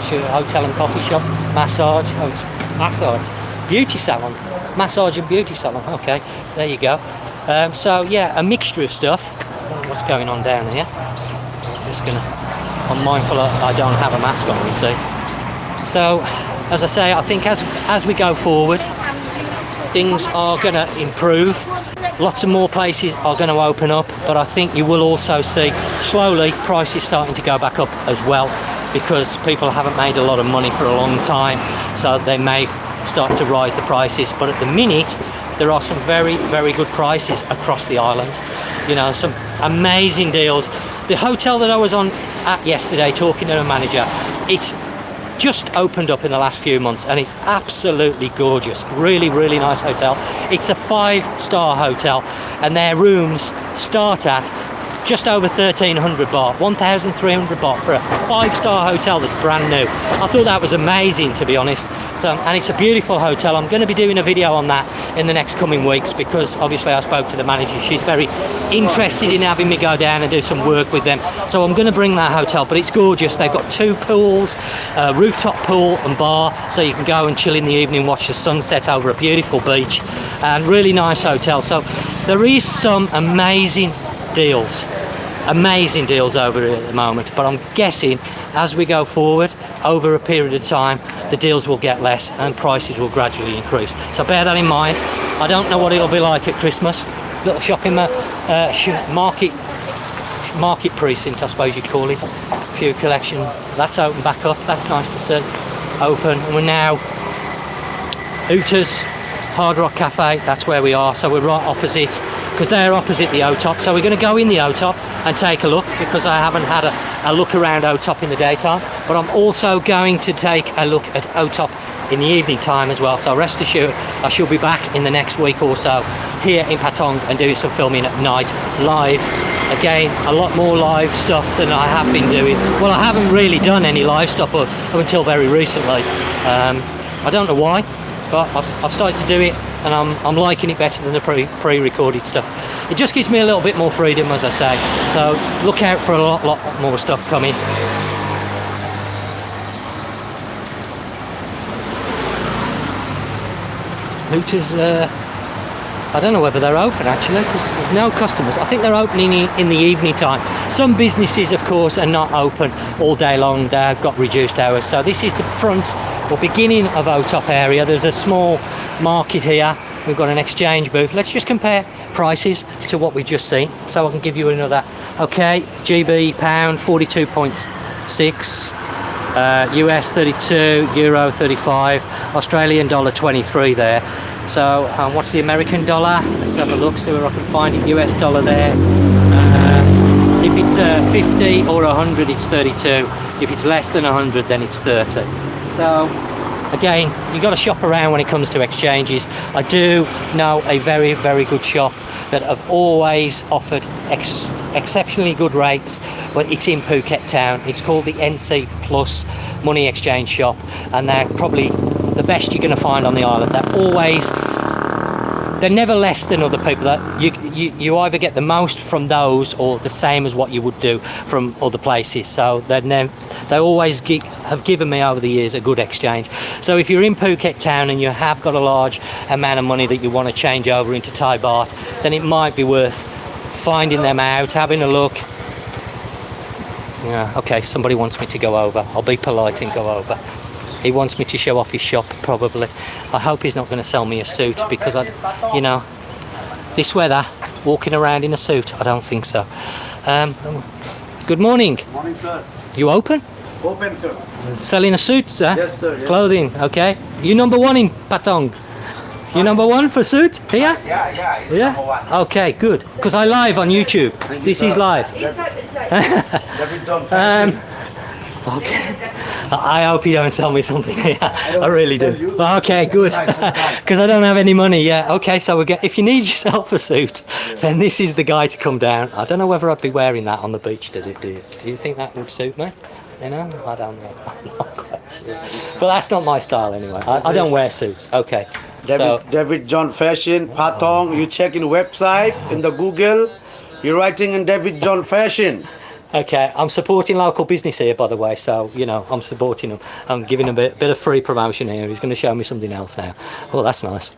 sure, hotel and coffee shop, massage, oh, it's massage, beauty salon, massage and beauty salon, okay, there you go. So yeah, a mixture of stuff. I don't know what's going on down here. I'm just I'm mindful I don't have a mask on, you see. So, as I say, I think as we go forward, things are going to improve. Lots of more places are going to open up, but I think you will also see slowly prices starting to go back up as well, because people haven't made a lot of money for a long time, so they may start to rise the prices. But at the minute, there are some very, very good prices across the island. You know, some amazing deals. The hotel that I was on at yesterday, talking to the manager, it's just opened up in the last few months, and it's absolutely gorgeous. Really, really nice hotel. It's a 5-star hotel, and their rooms start at just over 1,300 baht, 1,300 baht for a 5-star hotel that's brand new. I thought that was amazing, to be honest. So, and it's a beautiful hotel. I'm going to be doing a video on that in the next coming weeks because obviously I spoke to the manager. She's very interested in having me go down and do some work with them. So I'm going to bring that hotel, but it's gorgeous. They've got 2 pools, a rooftop pool and bar, so you can go and chill in the evening, watch the sunset over a beautiful beach, and really nice hotel. So there is some amazing deals over here at the moment, but I'm guessing as we go forward over a period of time the deals will get less and prices will gradually increase, so bear that in mind. I don't know what it'll be like at Christmas. Little shopping market precinct, I suppose you'd call it. A few collection. That's open back up, that's nice to see. Open, and we're now Utas Hard Rock Cafe, that's where we are. So we're right opposite, because they're opposite the OTOP. So we're going to go in the OTOP and take a look, because I haven't had a look around OTOP in the daytime. But I'm also going to take a look at OTOP in the evening time as well. So rest assured, I shall be back in the next week or so here in Patong and doing some filming at night, live. Again, a lot more live stuff than I have been doing. Well, I haven't really done any live stuff up until very recently. I don't know why, but I've started to do it, and I'm liking it better than the pre-recorded stuff. It just gives me a little bit more freedom, as I say. So look out for a lot more stuff coming. Hooters, I don't know whether they're open actually, because there's no customers. I think they're opening in the evening time. Some businesses, of course, are not open all day long. They've got reduced hours. So this is the front or beginning of OTOP area. There's a small market here. We've got an exchange booth. Let's just compare prices to what we've just seen, so I can give you another. Okay, GB pound 42.6, US 32, Euro 35, Australian dollar 23 there. So what's the American dollar? Let's have a look, see where I can find it. US dollar there. If it's 50 or 100, it's 32. If it's less than 100, then it's 30. So again, you've got to shop around when it comes to exchanges. I do know a very, very good shop that have always offered exceptionally good rates, but it's in Phuket town. It's called the NC Plus Money Exchange Shop, and they're probably the best you're going to find on the island. They're never less than other people. That you either get the most from those or the same as what you would do from other places. So they always have given me over the years a good exchange. So if you're in Phuket town and you have got a large amount of money that you want to change over into Thai baht, then it might be worth finding them out, having a look. Yeah, okay, somebody wants me to go over. I'll be polite and go over. He wants me to show off his shop, probably. I hope he's not going to sell me a suit, because this weather, walking around in a suit, I don't think so. Good morning. Morning, sir. You open? Open, sir. Selling a suit, sir? Yes, sir. Yes. Clothing, okay. You number one in Patong? You number one for suit here? Yeah. It's Yeah? number one. Okay, good. Because I live on YouTube. Thank you, This is sir. live. David John Fashion. Okay. I hope you don't sell me something here. I really sell do. you. Okay, good. Because I don't have any money. Yeah. Okay. So if you need yourself a suit, then this is the guy to come down. I don't know whether I'd be wearing that on the beach. Do you think that would suit me? You know, I don't know. I'm not quite sure. But that's not my style anyway. I don't wear suits. Okay. David John Fashion, Patong. You check in the website, in the Google. You're writing in David John Fashion. Okay, I'm supporting local business here, by the way, so, I'm supporting them. I'm giving him a bit of free promotion here. He's going to show me something else now. Oh, that's nice.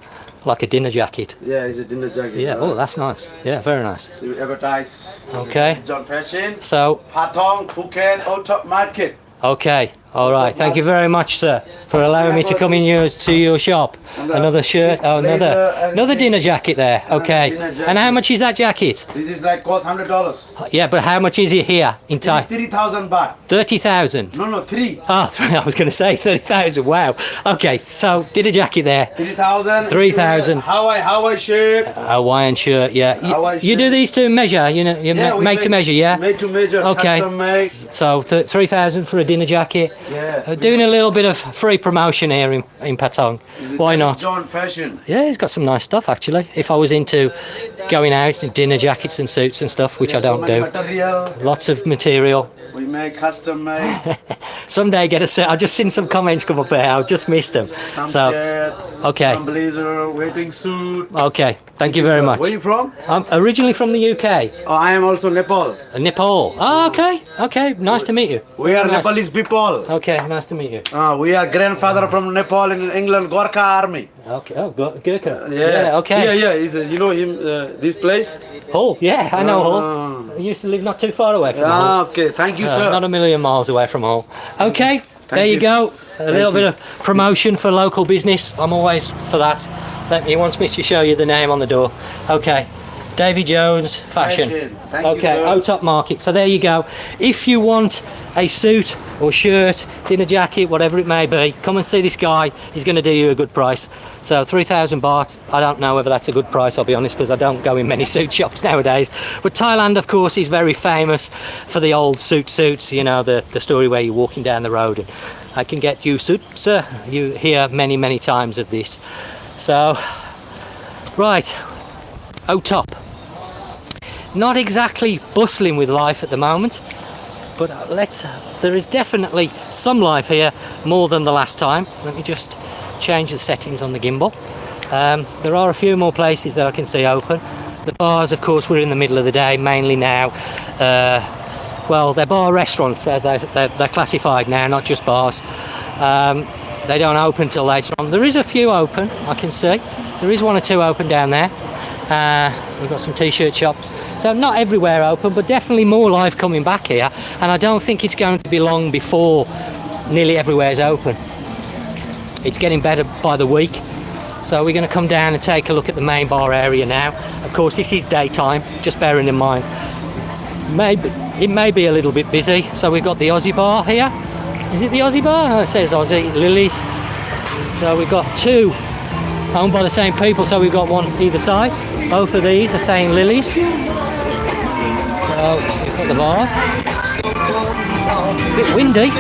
Like a dinner jacket. Yeah, it's a dinner jacket. Yeah, oh, that's nice. Yeah, very nice. You advertise. Okay. David John Fashion. So, Patong, Phuket, OTOP Market. okay, all right. Thank you very much, sir, for allowing me to come in to your shop. Another shirt. Oh, another dinner jacket there. Okay. And how much is that jacket? This is like cost $100. Yeah, but how much is it here in Thai? 30,000 baht. 30,000. No, 3. Oh, I was going to say 30,000. Wow. Okay, so dinner jacket there. 3,000. 3,000. Hawaii shirt. Hawaiian shirt, yeah. Hawaiian You do shirt. these to measure, you we make to measure, yeah? Made to measure. Okay. Custom made. So 3,000 for a dinner jacket. Yeah. Doing a little bit of free promotion here in Patong. Why not? John Fashion. Yeah, he's got some nice stuff actually. If I was into going out in dinner jackets and suits and stuff, which I don't do. Material. Lots of material. We make custom made. Someday get a set. I've just seen some comments come up here. I've just missed them. Some So, shirt, okay. some blazer, waiting suit. Okay, thank you very much. Where are you from? I'm originally from the UK. Oh, I am also Nepal. Nepal. Oh, okay. Okay, nice to meet you. We are Nice. Nepalese people. Okay, nice to meet you. We are grandfather from Nepal in England, Gorkha army. Okay. Oh, Gurkha. Yeah. Okay. Yeah. He's, you know him, this place? Hull. Yeah, I know Hull. I used to live not too far away from Hull. Okay. Thank you, sir. Not a million miles away from Hull. Okay, there you you. go. A little bit of promotion for local business. I'm always for that. He wants me to show you the name on the door. Okay. Davy Jones Fashion. Thank you, Okay, sir. OTOP Market. So there you go. If you want a suit or shirt, dinner jacket, whatever it may be, come and see this guy. He's going to do you a good price. So 3,000 baht. I don't know whether that's a good price, I'll be honest, because I don't go in many suit shops nowadays. But Thailand, of course, is very famous for the old suits. You know, the story where you're walking down the road and I can get you suits. You hear many times of this. So, right, OTOP. Not exactly bustling with life at the moment, but there is definitely some life here, more than the last time. Let me just change the settings on the gimbal. There are a few more places that I can see open. The bars, of course, we're in the middle of the day, mainly now. Well, they're bar restaurants, as they're classified now, not just bars. They don't open till later on. There is a few open, I can see. There is one or two open down there. We've got some t-shirt shops. So not everywhere open, but definitely more life coming back here. And I don't think it's going to be long before nearly everywhere is open. It's getting better by the week. So we're going to come down and take a look at the main bar area now. Of course, this is daytime, just bearing in mind. It may be a little bit busy. So we've got the Aussie bar here. Is it the Aussie bar? Oh, it says Aussie, Lily's. So we've got two owned by the same people, so we've got one either side. Both of these are saying Lily's. So we've got the bars. A bit windy.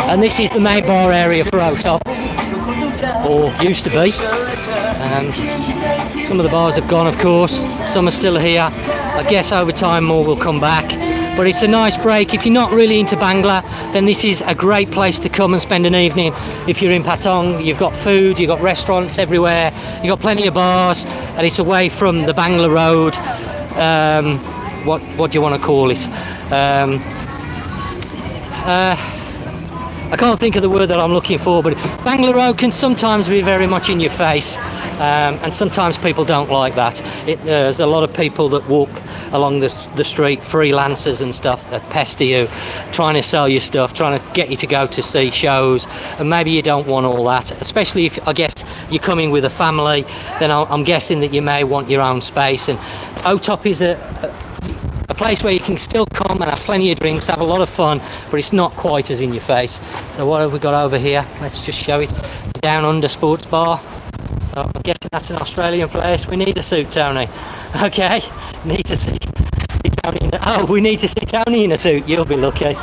And this is the main bar area for OTOP, or used to be. Some of the bars have gone, of course. Some are still here. I guess over time more will come back. But it's a nice break. If you're not really into Bangla, then this is a great place to come and spend an evening. If you're in Patong, you've got food, you've got restaurants everywhere, you've got plenty of bars, and it's away from the Bangla Road. What do you want to call it? I can't think of the word that I'm looking for, but Bangla Road can sometimes be very much in your face, and sometimes people don't like that. There's a lot of people that walk along the street, freelancers and stuff, that pester you, trying to sell you stuff, trying to get you to go to see shows, and maybe you don't want all that, especially if, I guess, you're coming with a family, then I'm guessing that you may want your own space. And OTOP is a place where you can still come and have plenty of drinks, have a lot of fun, but it's not quite as in your face. So what have we got over here? Let's just show it. Down Under Sports Bar. So I'm guessing that's an Australian place. We need a suit, Tony. Okay, need to see Tony we need to see Tony in a suit. You'll be lucky.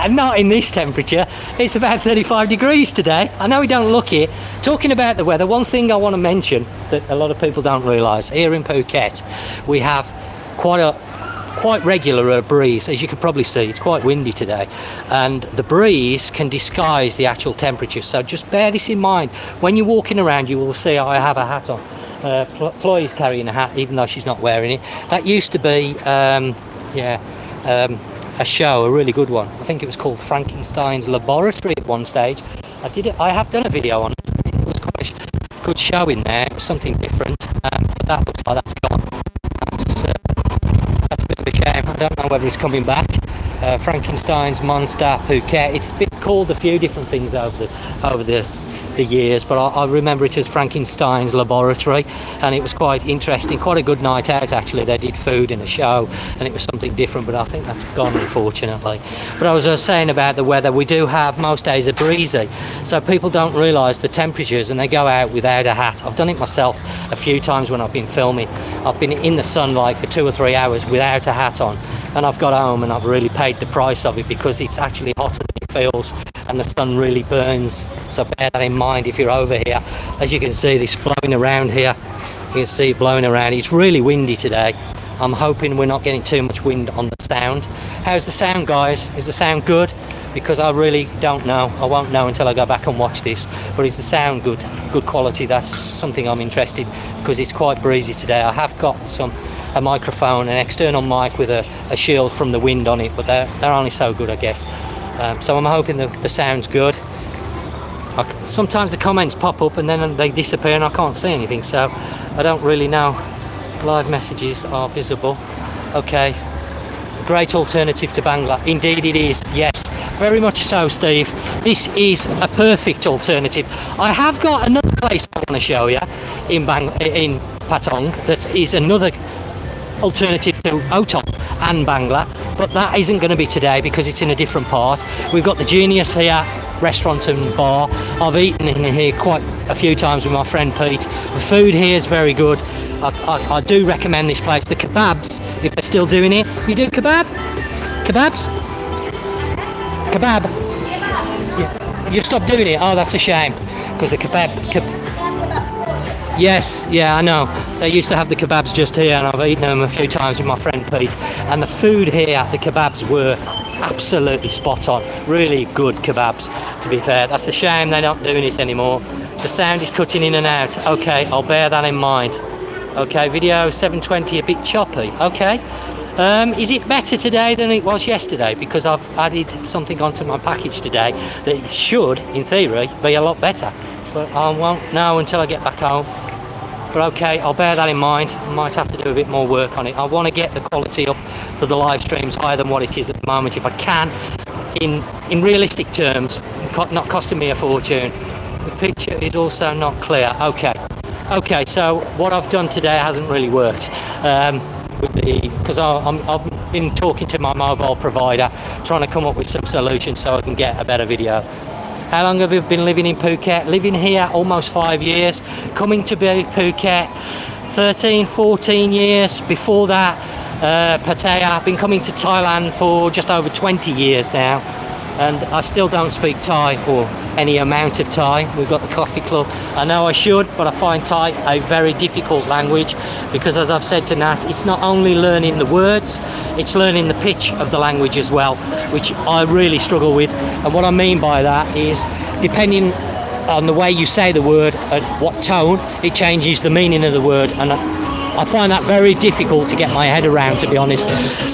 Not in this temperature. It's about 35 degrees today. I know we don't look it. Talking about the weather, one thing I want to mention that a lot of people don't realise, here in Phuket we have quite regular breeze. As you can probably see, it's quite windy today, and the breeze can disguise the actual temperature, so just bear this in mind. When you're walking around, you will see I have a hat on. Ploy's carrying a hat, even though she's not wearing it. That used to be a show, a really good one. I think it was called Frankenstein's Laboratory at one stage. I have done a video on it. It was quite a good show in there. It was something different, but that looks like that's gone. That's a bit of a shame. I don't know whether it's coming back. Frankenstein's Monster Phuket. It's been called a few different things over the years, but I remember it as Frankenstein's Laboratory, and it was quite interesting, quite a good night out actually. They did food and a show, and it was something different, but I think that's gone, unfortunately. But I was saying about the weather, we do have, most days are breezy, so people don't realise the temperatures and they go out without a hat. I've done it myself a few times when I've been filming. I've been in the sunlight for 2 or 3 hours without a hat on, and I've got home and I've really paid the price of it, because it's actually hotter than it feels, and the sun really burns, so bear that in mind if you're over here. As you can see, this blowing around here, you can see it blowing around. It's really windy today. I'm hoping we're not getting too much wind on the sound. How's the sound, guys? Is the sound good? Because I really don't know. I won't know until I go back and watch this. But is the sound good? Good quality? That's something I'm interested, because it's quite breezy today. I have got a microphone, an external mic with a shield from the wind on it, but they're only so good, I guess. So I'm hoping the sound's good. Sometimes the comments pop up and then they disappear and I can't see anything, so I don't really know. Live messages are visible. Okay. Great alternative to Bangla. Indeed it is. Yes. Very much so, Steve. This is a perfect alternative. I have got another place I want to show you in Patong that is another alternative to OTOP and Bangla, but that isn't going to be today because it's in a different part. We've got the Genius here, restaurant and bar. I've eaten in here quite a few times with my friend Pete. The food here is very good. I do recommend this place. The kebabs, if they're still doing it. You do kebab? Kebabs? Kebab? You stopped doing it? Oh, that's a shame. Because the yes, yeah, I know. They used to have the kebabs just here, and I've eaten them a few times with my friend Pete. And the food here, the kebabs were absolutely spot on. Really good kebabs, to be fair. That's a shame they're not doing it anymore. The sound is cutting in and out. Okay, I'll bear that in mind. Okay, video 720 a bit choppy. Okay. Is it better today than it was yesterday? Because I've added something onto my package today that should, in theory, be a lot better. But I won't know until I get back home. But okay, I'll bear that in mind. I might have to do a bit more work on it. I want to get the quality up for the live streams higher than what it is at the moment, if I can, in realistic terms, not costing me a fortune. The picture is also not clear. Okay, so what I've done today hasn't really worked. Because I've been talking to my mobile provider, trying to come up with some solutions so I can get a better video. How long have you been living in Phuket? Living here almost 5 years. Coming to Phuket 13, 14 years. Before that, Pattaya. I've been coming to Thailand for just over 20 years now. And I still don't speak Thai or any amount of Thai. We've got the coffee club. I know I should, but I find Thai a very difficult language because, as I've said to Nat, it's not only learning the words, it's learning the pitch of the language as well, which I really struggle with. And what I mean by that is, depending on the way you say the word and what tone, it changes the meaning of the word. And I find that very difficult to get my head around, to be honest.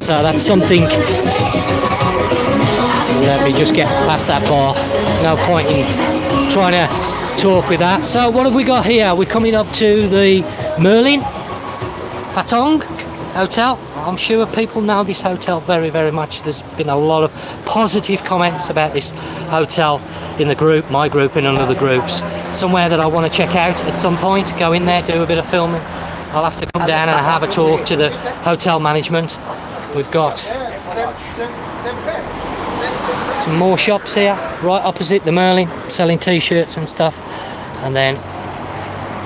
So that's something. Let me just get past that bar. No point in trying to talk with that. So what have we got here? We're coming up to the Merlin Patong Hotel. I'm sure people know this hotel very, very much. There's been a lot of positive comments about this hotel in the group, my group and other groups. Somewhere that I want to check out at some point. Go in there, do a bit of filming. I'll have to come down and have a talk to the hotel management. We've got some more shops here, right opposite the Merlin, selling t-shirts and stuff. And then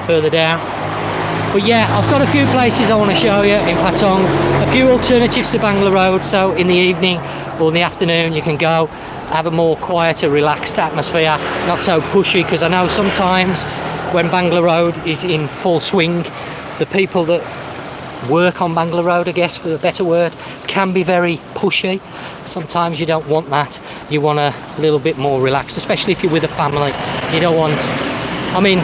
further down. But yeah, I've got a few places I want to show you in Patong. A few alternatives to Bangla Road, so in the evening or in the afternoon you can go have a more quieter, relaxed atmosphere, not so pushy, because I know sometimes when Bangla Road is in full swing, the people that work on Bangla Road, I guess for a better word, can be very pushy. Sometimes you don't want that. You want a little bit more relaxed, especially if you're with a family. You don't want, I mean,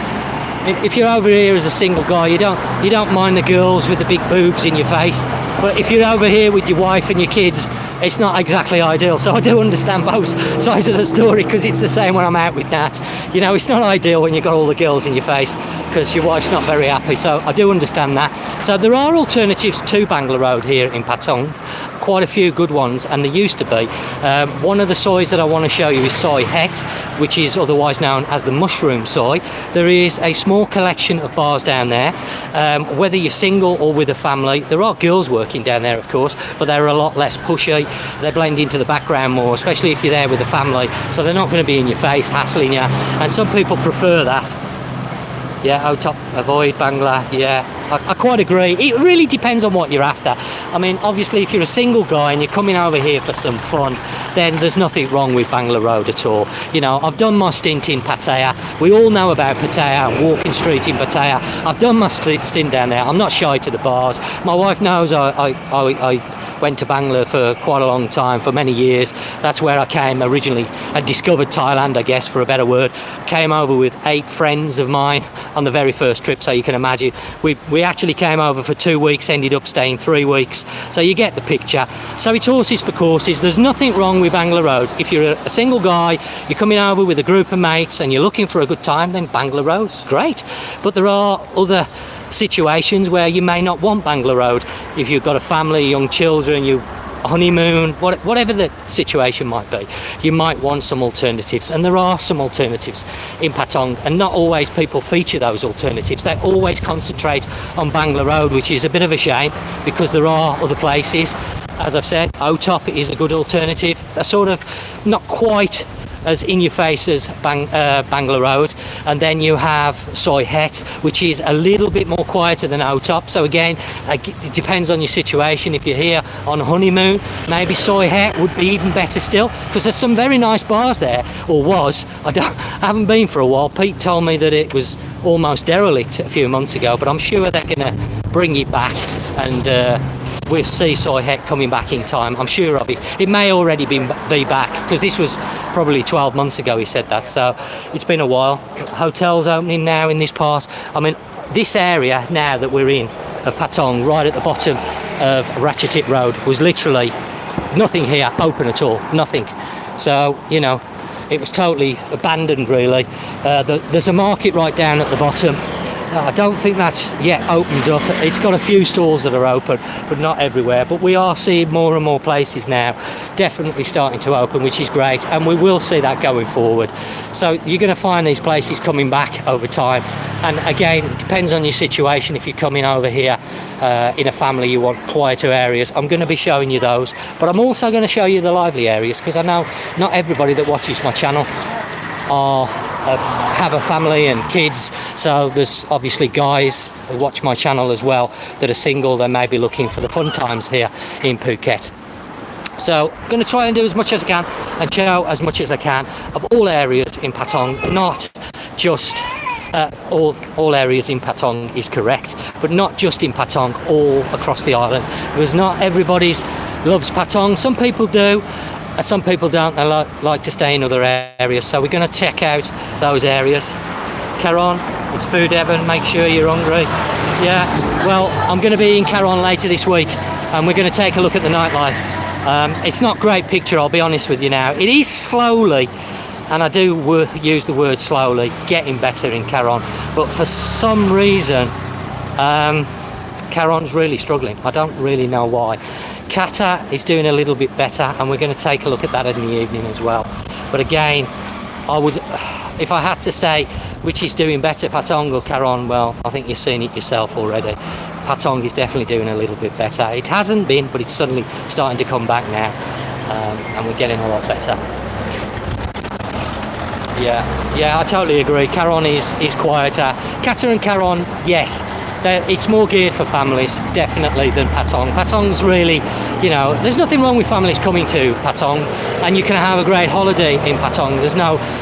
if you're over here as a single guy, you don't mind the girls with the big boobs in your face. But if you're over here with your wife and your kids, it's not exactly ideal. So I do understand both sides of the story, because it's the same when I'm out with Nat. You know, it's not ideal when you've got all the girls in your face because your wife's not very happy. So I do understand that. So there are alternatives to Bangla Road here in Patong. Quite a few good ones, and there used to be. One of the soys that I want to show you is soy het, which is otherwise known as the mushroom soy. There is a small collection of bars down there. Whether you're single or with a family, there are girls working down there, of course, but they're a lot less pushy. They blend into the background more, especially if you're there with a family, so they're not going to be in your face hassling you, and some people prefer that. Yeah, OTOP, avoid Bangla, yeah. I quite agree. It really depends on what you're after. I mean, obviously, if you're a single guy and you're coming over here for some fun then there's nothing wrong with Bangla Road at all. You know, I've done my stint in Pattaya. We all know about Pattaya and Walking Street in Pattaya. I've done my stint down there. I'm not shy to the bars. My wife knows I went to Bangla for quite a long time, for many years. That's where I came originally and discovered Thailand, I guess, for a better word. Came over with 8 friends of mine on the very first trip, so you can imagine. We actually came over for 2 weeks, ended up staying 3 weeks. So you get the picture. So it's horses for courses. There's nothing wrong with Bangla Road. If you're a single guy, you're coming over with a group of mates and you're looking for a good time, then Bangla Road's great. But there are other situations where you may not want Bangla Road. If you've got a family, young children, you honeymoon, whatever the situation might be, you might want some alternatives, and there are some alternatives in Patong, and not always people feature those alternatives. They always concentrate on Bangla Road, which is a bit of a shame because there are other places. As I've said, OTOP is a good alternative. They're sort of not quite as in your face as Bangla Road, and then you have Soi Het, which is a little bit more quieter than OTOP. So again, it depends on your situation. If you're here on honeymoon, maybe Soi Het would be even better still, because there's some very nice bars there, or was. I haven't been for a while. Pete told me that it was almost derelict a few months ago, but I'm sure they're going to bring it back, and we'll see Soi Het coming back in time. I'm sure of it. It may already be back, because this was probably 12 months ago he said that, so it's been a while. Hotels opening now in this part. I mean, this area now that we're in of Patong, right at the bottom of Ratchuthit Road, was literally nothing here open at all, nothing. So, you know, it was totally abandoned really. There's a market right down at the bottom. I don't think that's yet opened up. It's got a few stalls that are open, but not everywhere. But we are seeing more and more places now definitely starting to open, which is great, and we will see that going forward. So you're going to find these places coming back over time. And again, it depends on your situation. If you're coming over here in a family, you want quieter areas, I'm going to be showing you those. But I'm also going to show you the lively areas, because I know not everybody that watches my channel have a family and kids. So there's obviously guys who watch my channel as well that are single. They may be looking for the fun times here in Phuket. So I'm going to try and do as much as I can and show as much as I can of all areas in Patong, not just all areas in Patong is correct, but not just in Patong, all across the island, because not everybody loves Patong. Some people do. Some people don't. They like to stay in other areas. So we're going to check out those areas. Caron, it's food heaven. Make sure you're hungry. Yeah, well, I'm going to be in Caron later this week, and we're going to take a look at the nightlife. It's not a great picture, I'll be honest with you now. It is slowly, and I do use the word slowly, getting better in Caron. But for some reason, Caron's really struggling. I don't really know why. Qatar is doing a little bit better, and we're going to take a look at that in the evening as well. But again, I would, if I had to say which is doing better, Patong or Caron, well, I think you've seen it yourself already. Patong is definitely doing a little bit better. It hasn't been, but it's suddenly starting to come back now, and we're getting a lot better. Yeah, I totally agree. Caron is quieter. Qatar and Caron, yes, it's more geared for families, definitely, than Patong. Patong's really, you know, there's nothing wrong with families coming to Patong, and you can have a great holiday in Patong.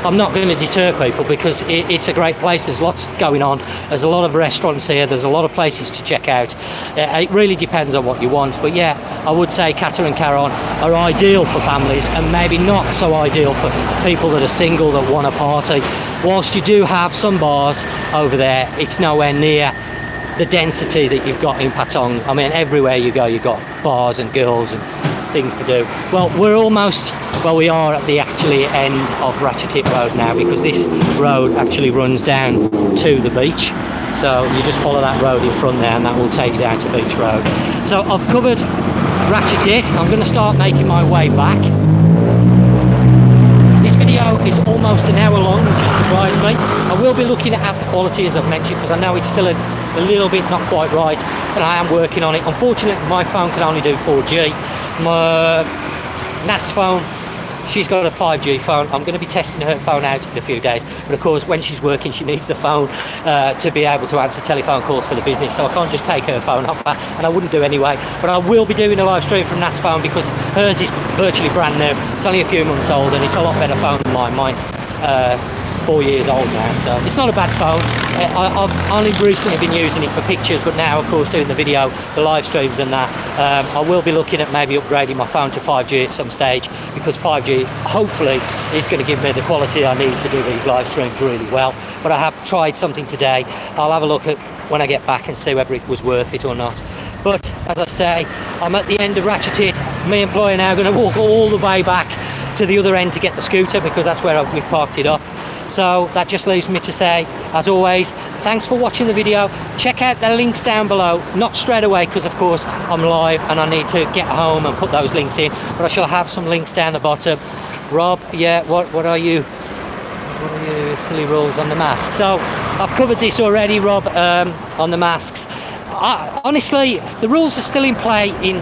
I'm not going to deter people, because it's a great place. There's lots going on. There's a lot of restaurants here. There's a lot of places to check out. It really depends on what you want. But yeah, I would say Qatar and Caron are ideal for families, and maybe not so ideal for people that are single that want a party. Whilst you do have some bars over there, it's nowhere near the density that you've got in Patong. I mean, everywhere you go, you've got bars and girls and things to do. Well, we are at the actually end of Ratchuthit Road now, because this road actually runs down to the beach. So you just follow that road in front there, and that will take you down to Beach Road. So I've covered Ratchuthit. I'm going to start making my way back. This video is almost an hour long, which has surprised me. I will be looking at the quality, as I've mentioned, because I know it's still a little bit not quite right, but I am working on it. Unfortunately, my phone can only do 4G. My Nat's phone she's got a 5G phone. I'm going to be testing her phone out in a few days. But of course, when she's working, she needs the phone to be able to answer telephone calls for the business. So I can't just take her phone off her, and I wouldn't do anyway. But I will be doing a live stream from Nat's phone because hers is virtually brand new. It's only a few months old, and it's a lot better phone than mine. Mine's 4 years old now, so it's not a bad phone. I've only recently been using it for pictures, but now, of course, doing the video, the live streams and that, I will be looking at maybe upgrading my phone to 5G at some stage, because 5G hopefully is going to give me the quality I need to do these live streams really well. But I have tried something today. I'll have a look at when I get back and see whether it was worth it or not. But as I say, I'm at the end of Ratchuthit. Me and Ploy are now going to walk all the way back to the other end to get the scooter, because that's where we've parked it up. So that just leaves me to say, as always, thanks for watching the video. Check out the links down below, not straight away because of course I'm live and I need to get home and put those links in, but I shall have some links down the bottom. Rob, yeah, what are you silly rules on the mask? So I've covered this already, Rob, on the masks. Honestly, the rules are still in play in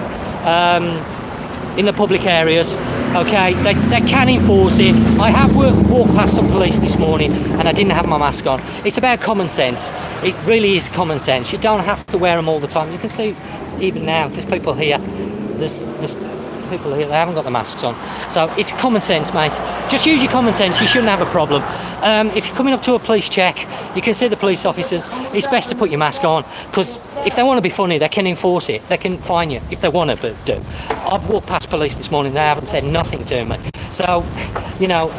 the public areas. Okay, they can enforce it. I have walked past some police this morning and I didn't have my mask on. It's about common sense. It really is common sense. You don't have to wear them all the time. You can see even now, there's people here. There's people here, they haven't got the masks on. So it's common sense, mate. Just use your common sense. You shouldn't have a problem. If you're coming up to a police check, you can see the police officers. It's best to put your mask on, because if they want to be funny, they can enforce it. They can fine you if they want to do. I've walked past police this morning, they haven't said nothing to me. So, you know,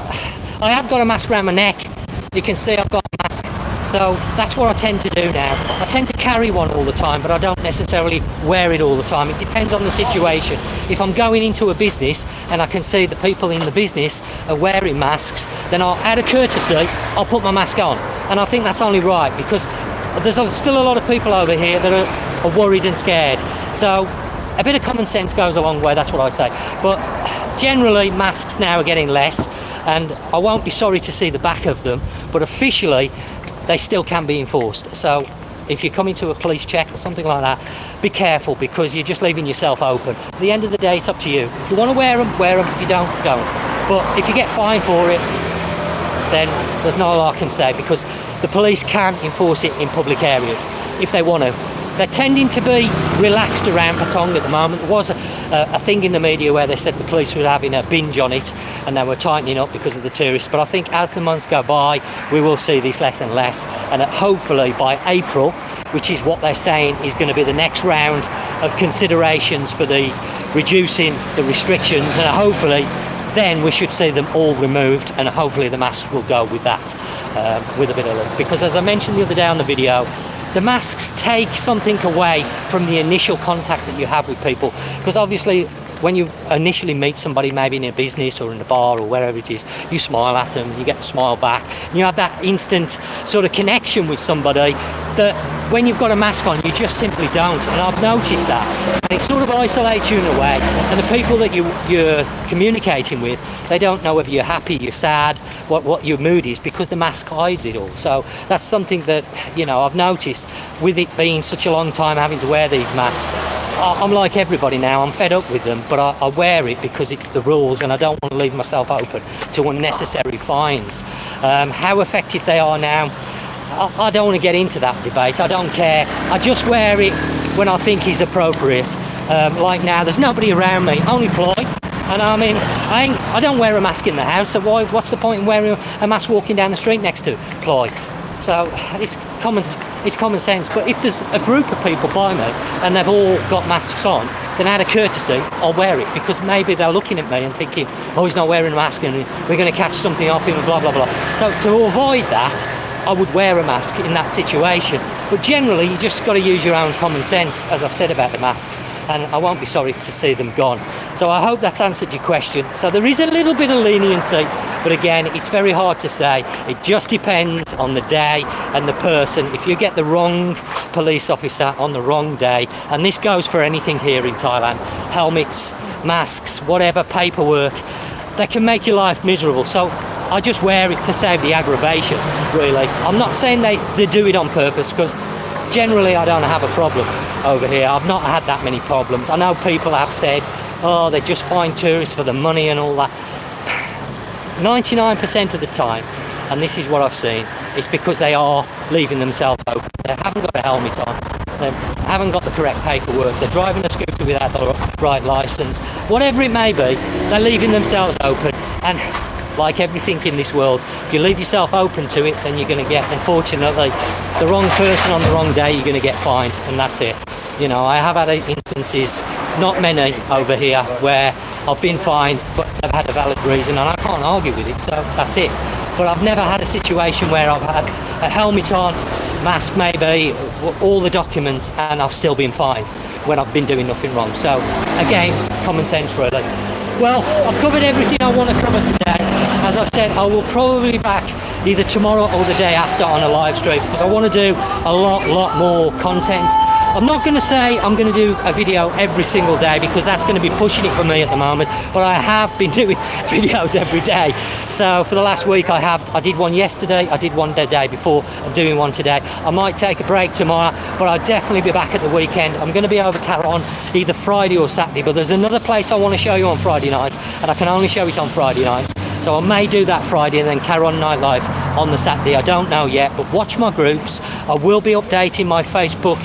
I have got a mask around my neck. You can see I've got a mask. So that's what I tend to do now. I tend to carry one all the time, but I don't necessarily wear it all the time. It depends on the situation. If I'm going into a business and I can see the people in the business are wearing masks, then out of courtesy, I'll put my mask on. And I think that's only right, because there's still a lot of people over here that are worried and scared. So a bit of common sense goes a long way, that's what I say. But generally, masks now are getting less, and I won't be sorry to see the back of them, but officially, they still can be enforced. So if you're coming to a police check or something like that, be careful, because you're just leaving yourself open. At the end of the day, it's up to you. If you want to wear them, wear them. If you don't, don't. But if you get fined for it, then there's not a lot I can say, because the police can enforce it in public areas if they want to. They're tending to be relaxed around Patong at the moment. There was a thing in the media where they said the police were having a binge on it and they were tightening up because of the tourists. But I think as the months go by, we will see this less and less. And hopefully by April, which is what they're saying is going to be the next round of considerations for the reducing the restrictions, and hopefully then we should see them all removed, and hopefully the masks will go with that, with a bit of luck. Because as I mentioned the other day on the video, the masks take something away from the initial contact that you have with people. Because obviously when you initially meet somebody, maybe in a business or in a bar or wherever it is, you smile at them, you get a smile back, and you have that instant sort of connection with somebody that when you've got a mask on, you just simply don't. And I've noticed that. And it sort of isolates you in a way. And the people that you're communicating with, they don't know whether you're happy, you're sad, what your mood is, because the mask hides it all. So that's something that, you know, I've noticed with it being such a long time having to wear these masks. I'm like everybody now, I'm fed up with them, but I wear it because it's the rules, and I don't want to leave myself open to unnecessary fines. How effective they are now, I don't want to get into that debate. I don't care. I just wear it when I think is appropriate. Like now, there's nobody around me, only Ploy. And I mean, I don't wear a mask in the house, so what's the point in wearing a mask walking down the street next to Ploy? So it's common sense. But if there's a group of people by me and they've all got masks on, then out of courtesy, I'll wear it, because maybe they're looking at me and thinking, oh, he's not wearing a mask and we're going to catch something off him and blah, blah, blah. So to avoid that, I would wear a mask in that situation. But generally, you just got to use your own common sense, as I've said about the masks, and I won't be sorry to see them gone. So I hope that's answered your question. So there is a little bit of leniency, but again, it's very hard to say. It just depends on the day and the person. If you get the wrong police officer on the wrong day, and this goes for anything here in Thailand, helmets, masks, whatever, paperwork, they can make your life miserable. So I just wear it to save the aggravation, really. I'm not saying they do it on purpose, because generally I don't have a problem over here. I've not had that many problems. I know people have said, oh, they just find tourists for the money and all that. 99% of the time, and this is what I've seen, it's because they are leaving themselves open. They haven't got a helmet on, they haven't got the correct paperwork, they're driving a scooter without the right licence, whatever it may be, they're leaving themselves open. And like everything in this world, if you leave yourself open to it, then you're going to get, unfortunately, the wrong person on the wrong day, you're going to get fined, and that's it. You know, I have had instances, not many over here, where I've been fined, but I've had a valid reason, and I can't argue with it, so that's it. But I've never had a situation where I've had a helmet on, mask maybe, all the documents, and I've still been fined when I've been doing nothing wrong. So, again, common sense really. Well, I've covered everything I want to cover today. As I've said, I will probably be back either tomorrow or the day after on a live stream, because I want to do a lot more content. I'm not going to say I'm going to do a video every single day, because that's going to be pushing it for me at the moment, but I have been doing videos every day. So for the last week I did one yesterday, I did one the day before, I'm doing one today. I might take a break tomorrow, but I'll definitely be back at the weekend. I'm going to be over Caron either Friday or Saturday, but there's another place I want to show you on Friday night, and I can only show it on Friday nights. So I may do that Friday and then Caron nightlife on the Saturday. I don't know yet, but watch my groups. I will be updating my Facebook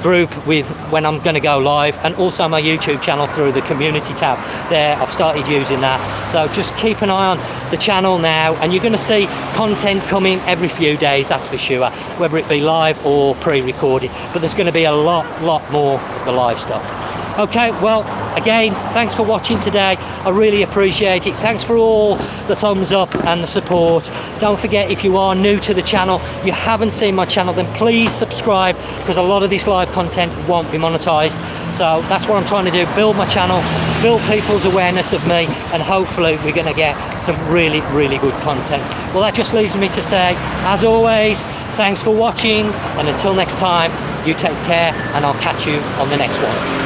group with when I'm going to go live, and also my YouTube channel through the community tab there. I've started using that, so just keep an eye on the channel now, and you're going to see content coming every few days, that's for sure, whether it be live or pre-recorded, but there's going to be a lot more of the live stuff. Okay, well, again, thanks for watching today. I really appreciate it. Thanks for all the thumbs up and the support. Don't forget, if you are new to the channel, you haven't seen my channel, then please subscribe, because a lot of this live content won't be monetized. So that's what I'm trying to do, build my channel, build people's awareness of me, and hopefully we're going to get some really good content. Well, that just leaves me to say, as always, thanks for watching, and until next time, you take care, and I'll catch you on the next one.